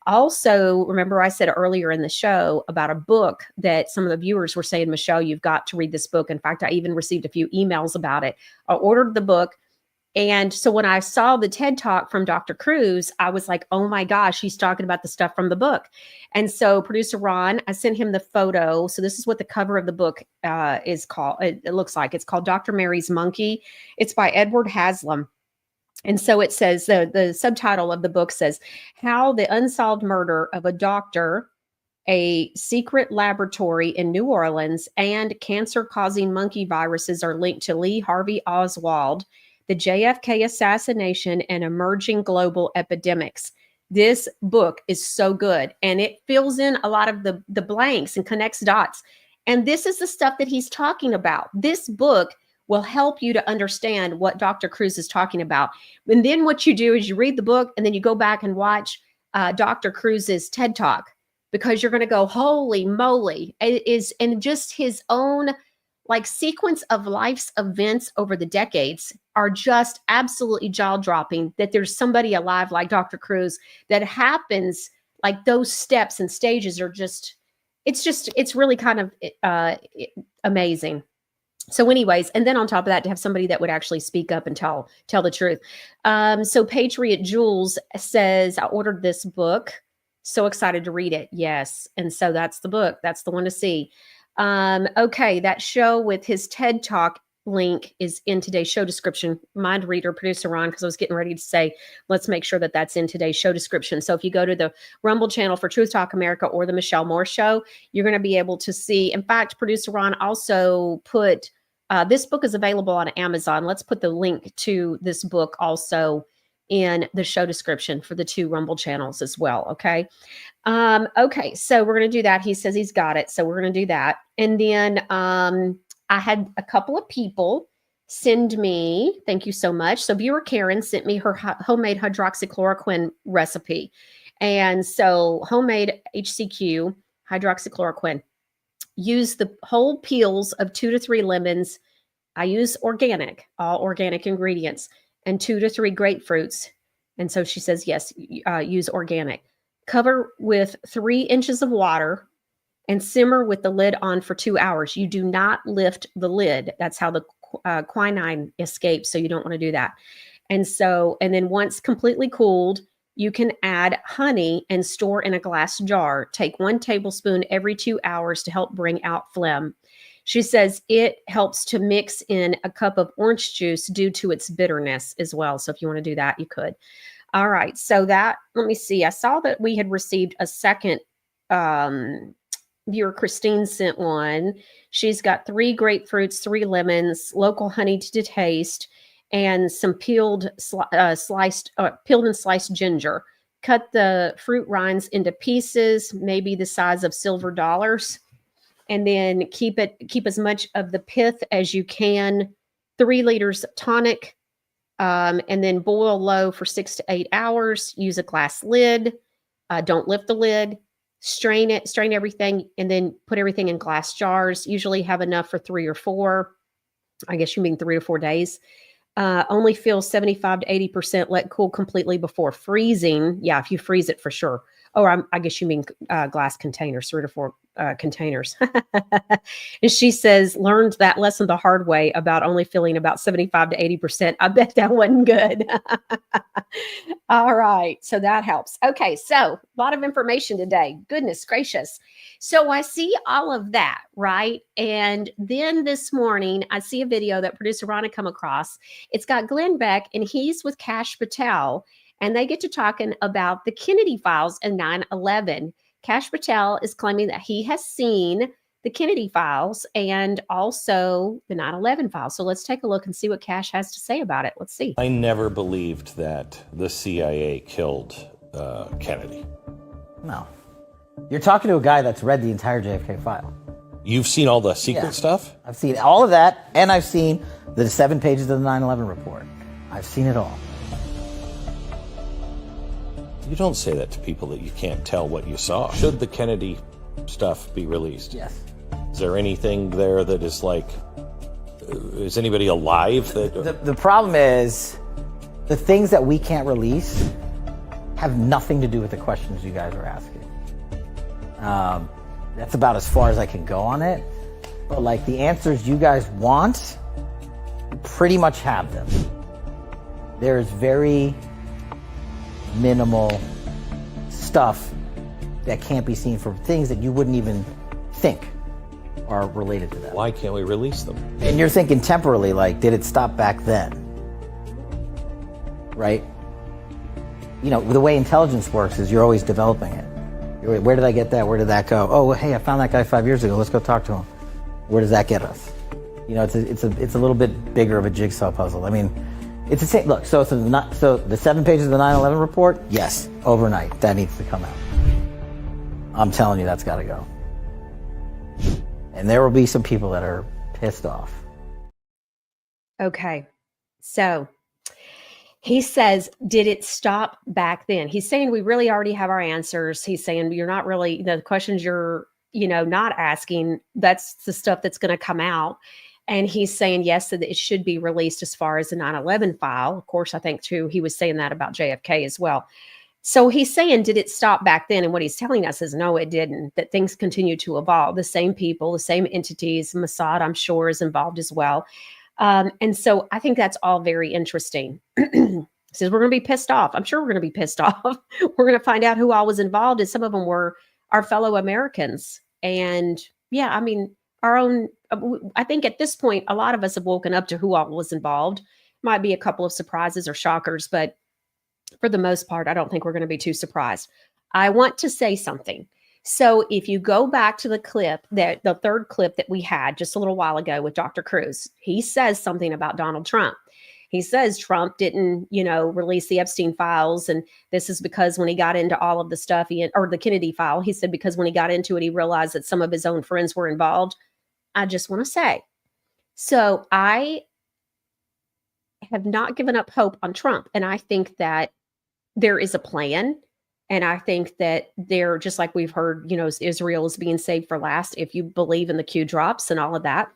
[SPEAKER 1] Also, remember I said earlier in the show about a book that some of the viewers were saying, Michelle, you've got to read this book. In fact, I even received a few emails about it. I ordered the book. And so when I saw the TED Talk from Dr. Kruse, I was like, oh my gosh, he's talking about the stuff from the book. And so producer Ron, I sent him the photo. So this is what the cover of the book is called. It looks like it's called Dr. Mary's Monkey. It's by Edward Haslam. And so it says, the subtitle of the book says, How the Unsolved Murder of a Doctor, a Secret Laboratory in New Orleans, and Cancer-Causing Monkey Viruses are linked to Lee Harvey Oswald, the JFK assassination, and emerging global epidemics. This book is so good, and it fills in a lot of the blanks and connects dots. And this is the stuff that he's talking about. This book will help you to understand what Dr. Kruse is talking about. And then what you do is you read the book, and then you go back and watch Dr. Kruse's TED Talk, because you're going to go, holy moly. It is, and just his own like sequence of life's events over the decades are just absolutely jaw-dropping, that there's somebody alive like Dr. Kruse that happens, like those steps and stages are just, it's really kind of amazing. So anyways, and then on top of that, to have somebody that would actually speak up and tell the truth. So Patriot Jules says, I ordered this book. So excited to read it. Yes. And so that's the book. That's the one to see. Okay, that show with his TED Talk link is in today's show description. Mind reader, producer Ron, because I was getting ready to say, let's make sure that that's in today's show description. So if you go to the Rumble channel for Truth Talk America or the Michelle Moore Show, you're going to be able to see. In fact, producer Ron also put, this book is available on Amazon. Let's put the link to this book also in the show description for the two Rumble channels as well. Okay. Okay. So we're going to do that. He says he's got it. So we're going to do that. And then, I had a couple of people send me, thank you so much. So viewer Karen sent me her homemade hydroxychloroquine recipe. And so homemade HCQ hydroxychloroquine, use the whole peels of 2 to 3 lemons. I use organic, all organic ingredients, and 2 to 3 grapefruits. And so she says, yes, use organic. Cover with 3 inches of water and simmer with the lid on for 2 hours. You do not lift the lid. That's how the quinine escapes. So you don't want to do that. And so, and then once completely cooled, you can add honey and store in a glass jar. Take 1 tablespoon every 2 hours to help bring out phlegm. She says it helps to mix in a cup of orange juice due to its bitterness as well. So if you want to do that, you could. All right. So that, let me see. I saw that we had received a second viewer. Christine sent one. She's got 3 grapefruits, 3 lemons, local honey to taste, and some peeled and sliced ginger. Cut the fruit rinds into pieces, maybe the size of silver dollars, and then keep as much of the pith as you can. 3 liters of tonic, and then boil low for 6 to 8 hours. Use a glass lid. Don't lift the lid. Strain everything, and then put everything in glass jars. Usually have enough for 3 or 4. I guess you mean 3 to 4 days. Only fill 75 to 80%. Let cool completely before freezing. Yeah, if you freeze it for sure. I guess you mean glass containers, 3 to 4 containers. And she says, learned that lesson the hard way about only filling about 75 to 80%. I bet that wasn't good. All right. So that helps. Okay. So a lot of information today. Goodness gracious. So I see all of that, right? And then this morning, I see a video that producer Ronna come across. It's got Glenn Beck, and he's with Kash Patel, and they get to talking about the Kennedy files and 9/11. Kash Patel is claiming that he has seen the Kennedy files and also the 9/11 files. So let's take a look and see what Kash has to say about it. Let's see.
[SPEAKER 20] I never believed that the CIA killed Kennedy.
[SPEAKER 21] No. You're talking to a guy that's read the entire JFK file.
[SPEAKER 20] You've seen all the secret stuff?
[SPEAKER 21] I've seen all of that, and I've seen the 7 pages of the 9/11 report. I've seen it all.
[SPEAKER 20] You don't say that to people that you can't tell what you saw. Should the Kennedy stuff be released?
[SPEAKER 21] Yes.
[SPEAKER 20] Is there anything there that is like, is anybody alive that...
[SPEAKER 21] The problem is, the things that we can't release have nothing to do with the questions you guys are asking. That's about as far as I can go on it. But like the answers you guys want, you pretty much have them. There's very minimal stuff that can't be seen for things that you wouldn't even think are related to that.
[SPEAKER 20] Why can't we release them?
[SPEAKER 21] And you're thinking temporally, like, did it stop back then? Right? You know, the way intelligence works is you're always developing it. Where did I get that? Where did that go? Oh, hey, I found that guy 5 years ago. Let's go talk to him. Where does that get us? You know, it's a little bit bigger of a jigsaw puzzle. I mean, it's the same. Look, so the 7 pages of the 9/11 report, yes, overnight, that needs to come out. I'm telling you, that's got to go. And there will be some people that are pissed off.
[SPEAKER 1] Okay. So he says, did it stop back then? He's saying we really already have our answers. He's saying you're not really, the questions you're, not asking, that's the stuff that's going to come out. And he's saying, yes, that it should be released as far as the 9/11 file. Of course, I think, too, he was saying that about JFK as well. So he's saying, did it stop back then? And what he's telling us is, no, it didn't, that things continue to evolve. The same people, the same entities, Mossad, I'm sure, is involved as well. And so I think that's all very interesting. Says we're going to be pissed off. I'm sure we're going to be pissed off. We're going to find out who all was involved. And some of them were our fellow Americans. And yeah, I mean, our own, I think at this point, a lot of us have woken up to who all was involved. Might be a couple of surprises or shockers, but for the most part, I don't think we're going to be too surprised. I want to say something. So if you go back to the clip, the third clip that we had just a little while ago with Dr. Kruse, he says something about Donald Trump. He says Trump didn't, release the Epstein files. And this is because when he got into all of the stuff, or the Kennedy file, he said because when he got into it, he realized that some of his own friends were involved. I just want to say, so I have not given up hope on Trump. And I think that there is a plan. And I think that they're, just like we've heard, Israel is being saved for last, if you believe in the Q drops and all of that.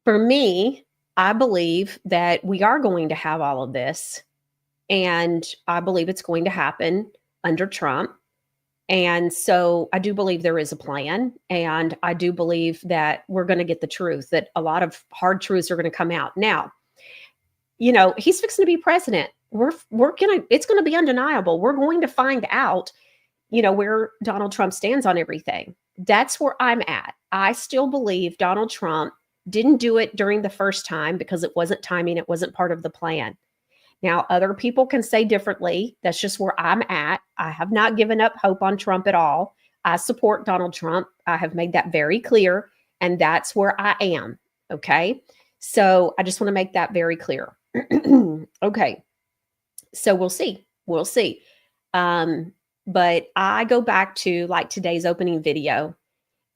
[SPEAKER 1] For me, I believe that we are going to have all of this. And I believe it's going to happen under Trump. And so I do believe there is a plan. And I do believe that we're going to get the truth, that a lot of hard truths are going to come out. Now, he's fixing to be president. It's going to be undeniable. We're going to find out, where Donald Trump stands on everything. That's where I'm at. I still believe Donald Trump didn't do it during the first time because it wasn't timing. It wasn't part of the plan. Now, other people can say differently. That's just where I'm at. I have not given up hope on Trump at all. I support Donald Trump. I have made that very clear. And that's where I am. Okay. So I just want to make that very clear. Okay. So we'll see. We'll see. But I go back to like today's opening video.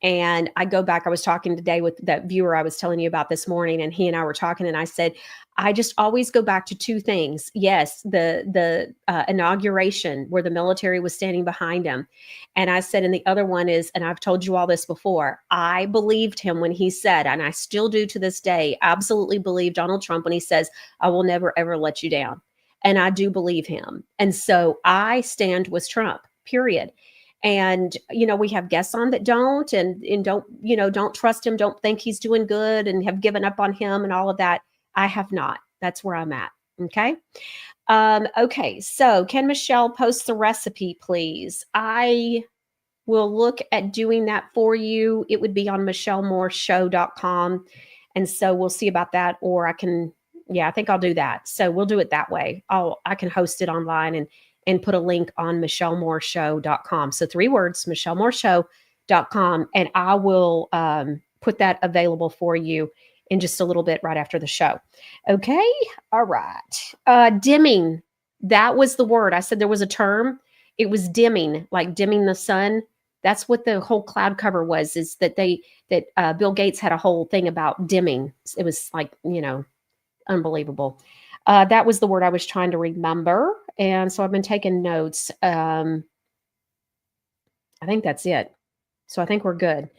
[SPEAKER 1] And I go back, I was talking today with that viewer I was telling you about this morning, and he and I were talking, and I said, I just always go back to two things. Yes, the inauguration where the military was standing behind him. And I said, and the other one is, and I've told you all this before, I believed him when he said, and I still do to this day, absolutely believe Donald Trump when he says, I will never, ever let you down. And I do believe him. And so I stand with Trump. period. And, we have guests on that don't and don't trust him, don't think he's doing good and have given up on him and all of that. I have not. That's where I'm at. Okay. Okay. So can Michelle post the recipe, please? I will look at doing that for you. It would be on MichelleMooreShow.com. And so we'll see about that. Or I think I'll do that. So we'll do it that way. I can host it online and put a link on MichelleMooreShow.com. So 3 words, MichelleMooreShow.com. And I will put that available for you in just a little bit right after the show. Okay. All right. Dimming. That was the word. I said there was a term. It was dimming, like dimming the sun. That's what the whole cloud cover was, is that Bill Gates had a whole thing about dimming. It was like, unbelievable. That was the word I was trying to remember. And so I've been taking notes. I think that's it. So I think we're good.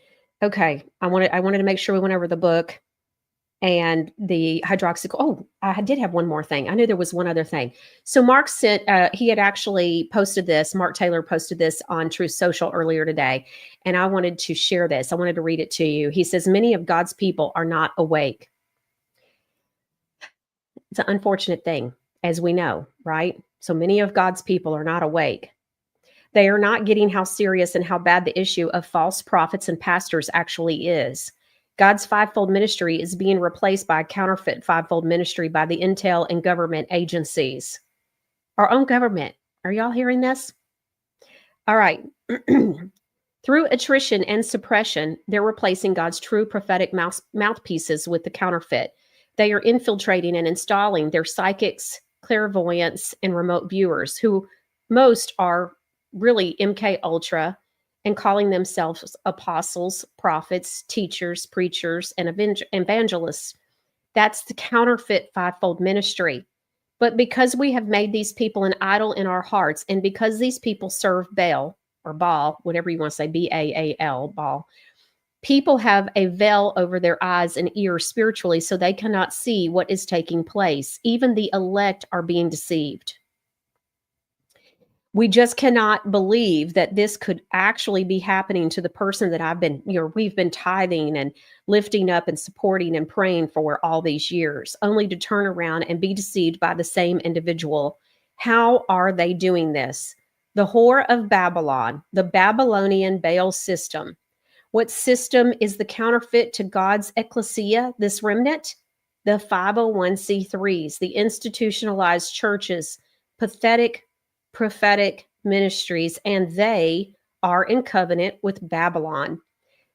[SPEAKER 1] Okay. I wanted to make sure we went over the book and the hydroxychloroquine. Oh, I did have one more thing. I knew there was one other thing. So Mark sent, he had actually posted this. Mark Taylor posted this on Truth Social earlier today. And I wanted to share this. I wanted to read it to you. He says, many of God's people are not awake. It's an unfortunate thing, as we know, right? So many of God's people are not awake. They are not getting how serious and how bad the issue of false prophets and pastors actually is. God's fivefold ministry is being replaced by a counterfeit fivefold ministry by the intel and government agencies. Our own government. Are y'all hearing this? All right. Through attrition and suppression, they're replacing God's true prophetic mouthpieces with the counterfeit. They are infiltrating and installing their psychics, clairvoyants, and remote viewers, who most are really MK Ultra, and calling themselves apostles, prophets, teachers, preachers, and evangelists. That's the counterfeit fivefold ministry. But because we have made these people an idol in our hearts, and because these people serve Baal, or Baal, whatever you want to say, B-A-A-L, Baal, people have a veil over their eyes and ears spiritually, so they cannot see what is taking place. Even the elect are being deceived. We just cannot believe that this could actually be happening to the person that we've been tithing and lifting up and supporting and praying for all these years, only to turn around and be deceived by the same individual. How are they doing this? The whore of Babylon, the Babylonian Baal system. What system is the counterfeit to God's ecclesia, this remnant? The 501c3s, the institutionalized churches, pathetic prophetic ministries, and they are in covenant with Babylon.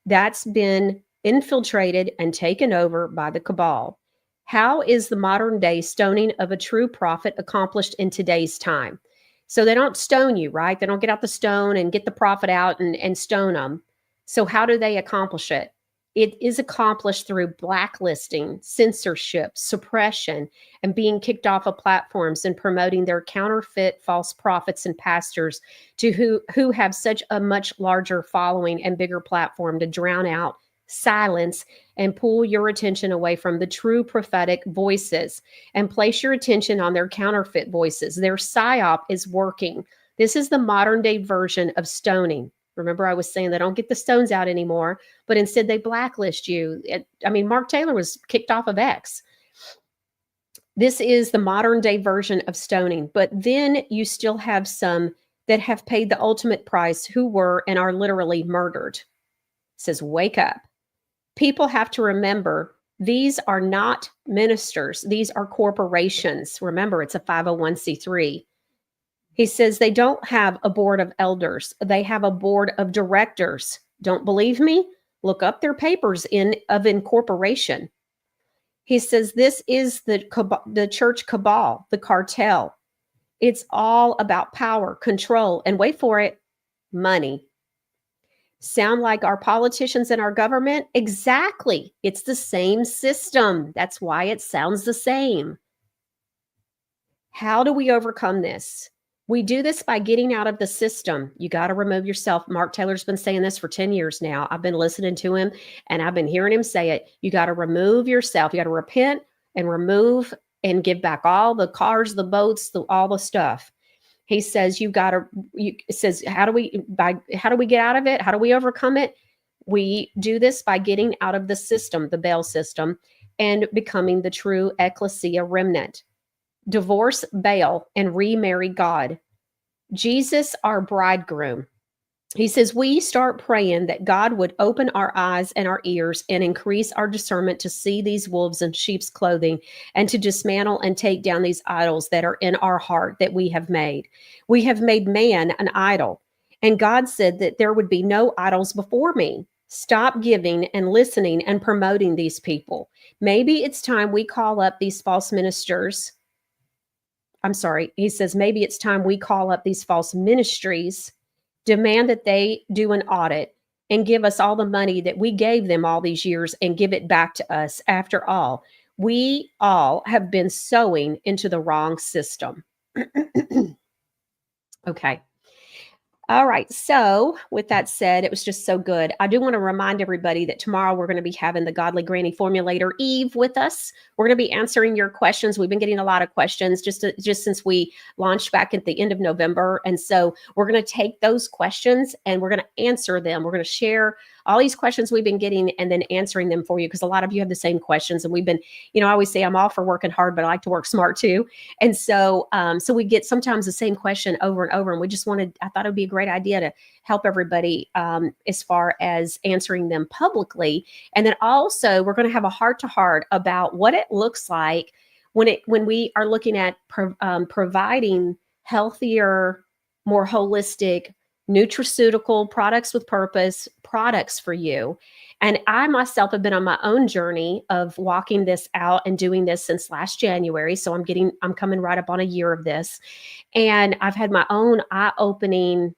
[SPEAKER 1] That's been infiltrated and taken over by the cabal. How is the modern day stoning of a true prophet accomplished in today's time? So they don't stone you, right? They don't get out the stone and get the prophet out and stone them. So how do they accomplish it? It is accomplished through blacklisting, censorship, suppression, and being kicked off of platforms and promoting their counterfeit false prophets and pastors to who have such a much larger following and bigger platform to drown out, silence, and pull your attention away from the true prophetic voices and place your attention on their counterfeit voices. Their psyop is working. This is the modern day version of stoning. Remember, I was saying they don't get the stones out anymore, but instead they blacklist you. Mark Taylor was kicked off of X. This is the modern day version of stoning. But then you still have some that have paid the ultimate price who were and are literally murdered. It says, wake up. People have to remember these are not ministers. These are corporations. Remember, it's a 501c3. He says they don't have a board of elders. They have a board of directors. Don't believe me? Look up their papers of incorporation. He says this is the church cabal, the cartel. It's all about power, control, and wait for it, money. Sound like our politicians and our government? Exactly. It's the same system. That's why it sounds the same. How do we overcome this? We do this by getting out of the system. You got to remove yourself. Mark Taylor's been saying this for 10 years now. I've been listening to him and I've been hearing him say it. You got to remove yourself. You got to repent and remove and give back all the cars, the boats, all the stuff. He says it says, how do we get out of it? How do we overcome it? We do this by getting out of the system, the Baal system, and becoming the true ecclesia remnant. Divorce Baal and remarry God. Jesus, our bridegroom. He says, we start praying that God would open our eyes and our ears and increase our discernment to see these wolves in sheep's clothing and to dismantle and take down these idols that are in our heart that we have made. We have made man an idol. And God said that there would be no idols before me. Stop giving and listening and promoting these people. Maybe it's time we call up these false ministers. I'm sorry. He says, maybe it's time we call up these false ministries, demand that they do an audit and give us all the money that we gave them all these years and give it back to us. After all, we all have been sowing into the wrong system. Okay. All right. So with that said, it was just so good. I do want to remind everybody that tomorrow we're going to be having the Godly Granny Formulator Eve with us. We're going to be answering your questions. We've been getting a lot of questions just since we launched back at the end of November. And so we're going to take those questions and we're going to answer them. We're going to share all these questions we've been getting and then answering them for you, because a lot of you have the same questions. And we've been, I always say I'm all for working hard, but I like to work smart too. And so, so we get sometimes the same question over and over. And we just I thought it would be a great idea to help everybody as far as answering them publicly. And then also we're going to have a heart-to-heart about what it looks like when we are looking at providing healthier, more holistic, nutraceutical products with purpose, products for you. And I myself have been on my own journey of walking this out and doing this since last January. So I'm coming right up on a year of this. And I've had my own eye-opening,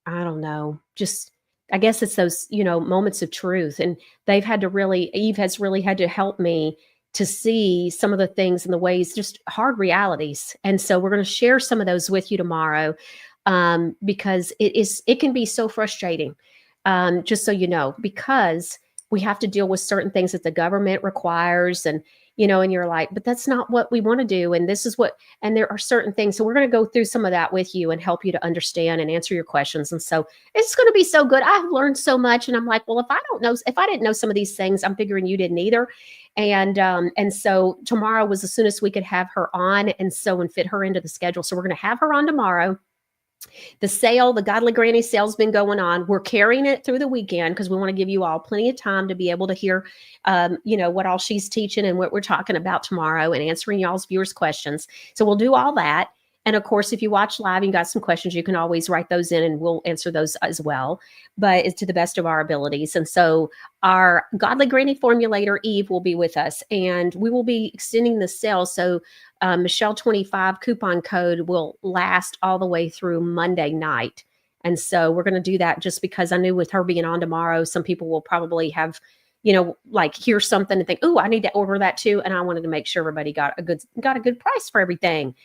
[SPEAKER 1] I don't know, just, I guess it's those, moments of truth. And Eve has really had to help me to see some of the things and the ways, just hard realities. And so we're going to share some of those with you tomorrow. Because it can be so frustrating, just so you know, because we have to deal with certain things that the government requires, and and you're like, but that's not what we want to do, and this is and there are certain things. So we're going to go through some of that with you and help you to understand and answer your questions. And so it's going to be so good. I've learned so much, and I'm like, well, if I didn't know some of these things, I'm figuring you didn't either. And so tomorrow was as soon as we could have her on, and fit her into the schedule. So we're going to have her on tomorrow. The Godly Granny sale's been going on. We're carrying it through the weekend because we want to give you all plenty of time to be able to hear, what all she's teaching and what we're talking about tomorrow and answering y'all's viewers' questions. So we'll do all that. And of course, if you watch live and you got some questions, you can always write those in and we'll answer those as well, but it's to the best of our abilities. And so our Godly Granny Formulator Eve will be with us, and we will be extending the sale. So Michelle 25 coupon code will last all the way through Monday night. And so we're going to do that just because I knew with her being on tomorrow, some people will probably have, hear something and think, oh, I need to order that too. And I wanted to make sure everybody got a good price for everything.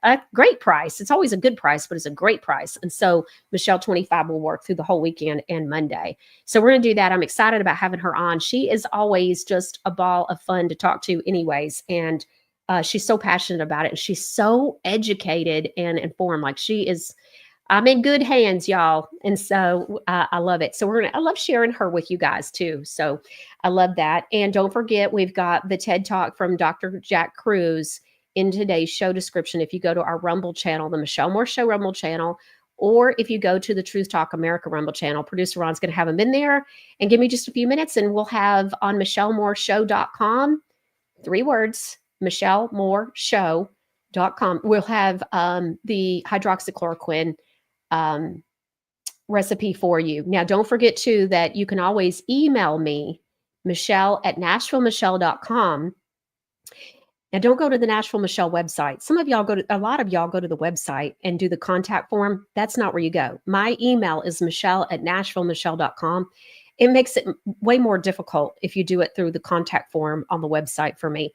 [SPEAKER 1] A great price. It's always a good price, but it's a great price. And so Michelle 25 will work through the whole weekend and Monday. So we're going to do that. I'm excited about having her on. She is always just a ball of fun to talk to anyways. And she's so passionate about it. And she's so educated and informed. I'm in good hands, y'all. And so I love it. So I love sharing her with you guys too. So I love that. And don't forget, we've got the TED Talk from Dr. Jack Kruse in today's show description. If you go to our Rumble channel, the Michelle Moore Show Rumble channel, or if you go to the Truth Talk America Rumble channel, producer Ron's going to have them in there. And give me just a few minutes and we'll have on MichelleMooreShow.com, 3 words, MichelleMooreShow.com. We'll have the hydroxychloroquine recipe for you. Now, don't forget too that you can always email me, Michelle@NashvilleMichelle.com. Now, don't go to the Nashville Michelle website. A lot of y'all go to the website and do the contact form. That's not where you go. My email is Michelle@NashvilleMichelle.com. It makes it way more difficult if you do it through the contact form on the website for me.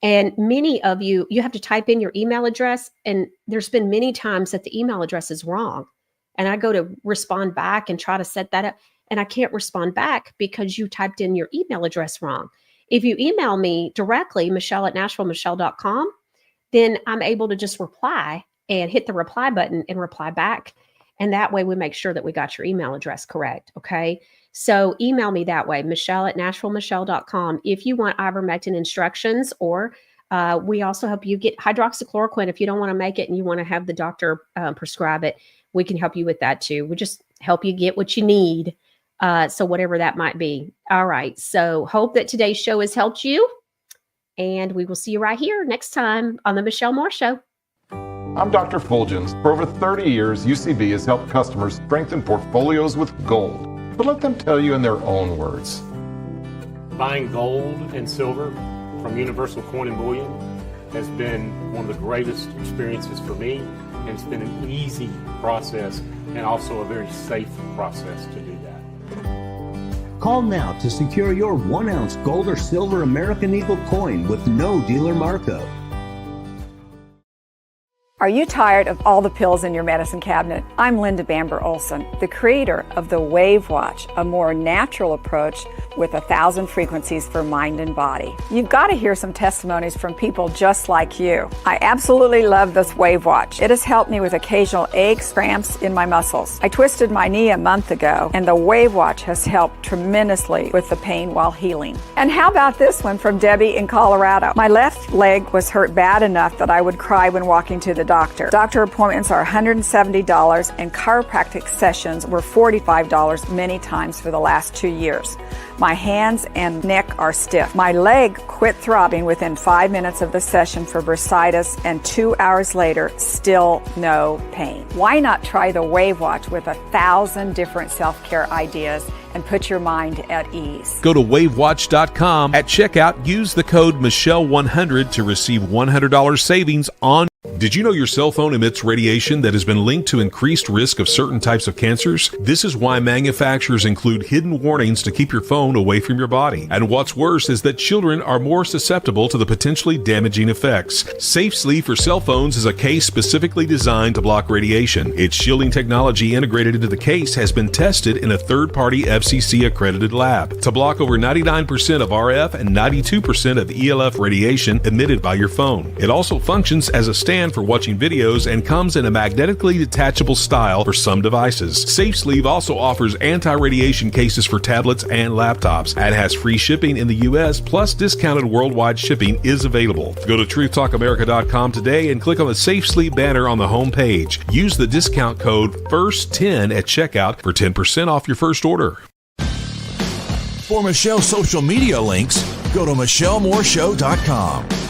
[SPEAKER 1] And many of you have to type in your email address. And there's been many times that the email address is wrong. And I go to respond back and try to set that up. And I can't respond back because you typed in your email address wrong. If you email me directly, Michelle@NashvilleMichelle.com, then I'm able to just reply and hit the reply button and reply back. And that way we make sure that we got your email address correct. Okay. So email me that way, Michelle@NashvilleMichelle.com. If you want ivermectin instructions, or we also help you get hydroxychloroquine. If you don't want to make it and you want to have the doctor prescribe it, we can help you with that too. We just help you get what you need. So whatever that might be. All right. So hope that today's show has helped you. And we will see you right here next time on the Michelle Moore Show.
[SPEAKER 2] I'm Dr. Fulgens. For over 30 years, UCB has helped customers strengthen portfolios with gold. But let them tell you in their own words.
[SPEAKER 22] Buying gold and silver from Universal Coin and Bullion has been one of the greatest experiences for me, and it's been an easy process and also a very safe process to do that.
[SPEAKER 23] Call now to secure your 1-ounce gold or silver American Eagle coin with no dealer markup.
[SPEAKER 24] Are you tired of all the pills in your medicine cabinet? I'm Linda Bamber Olson, the creator of the Wave Watch, a more natural approach with 1,000 frequencies for mind and body. You've got to hear some testimonies from people just like you. I absolutely love this Wave Watch. It has helped me with occasional aches, cramps in my muscles. I twisted my knee a month ago, and the Wave Watch has helped tremendously with the pain while healing. And how about this one from Debbie in Colorado? My left leg was hurt bad enough that I would cry when walking to the doctor. Doctor appointments are $170 and chiropractic sessions were $45 many times for the last 2 years. My hands and neck are stiff. My leg quit throbbing within 5 minutes of the session for bursitis, and 2 hours later, still no pain. Why not try the Wave Watch with 1,000 different self-care ideas and put your mind at ease?
[SPEAKER 25] Go to wavewatch.com. At checkout, use the code Michelle100 to receive $100 savings on. Did you know your cell phone emits radiation that has been linked to increased risk of certain types of cancers? This is why manufacturers include hidden warnings to keep your phone away from your body. And what's worse is that children are more susceptible to the potentially damaging effects. Safe Sleep for cell phones is a case specifically designed to block radiation. Its shielding technology integrated into the case has been tested in a third-party FCC accredited lab to block over 99% of RF and 92% of ELF radiation emitted by your phone. It also functions as a stand for watching videos and comes in a magnetically detachable style for some devices. Safe Sleeve also offers anti-radiation cases for tablets and laptops and has free shipping in the U.S. plus discounted worldwide shipping is available. Go to truthtalkamerica.com today and click on the Safe Sleep banner on the home page. Use the discount code FIRST10 at checkout for 10% off your first order.
[SPEAKER 3] For Michelle's social media links, go to MichelleMooreShow.com.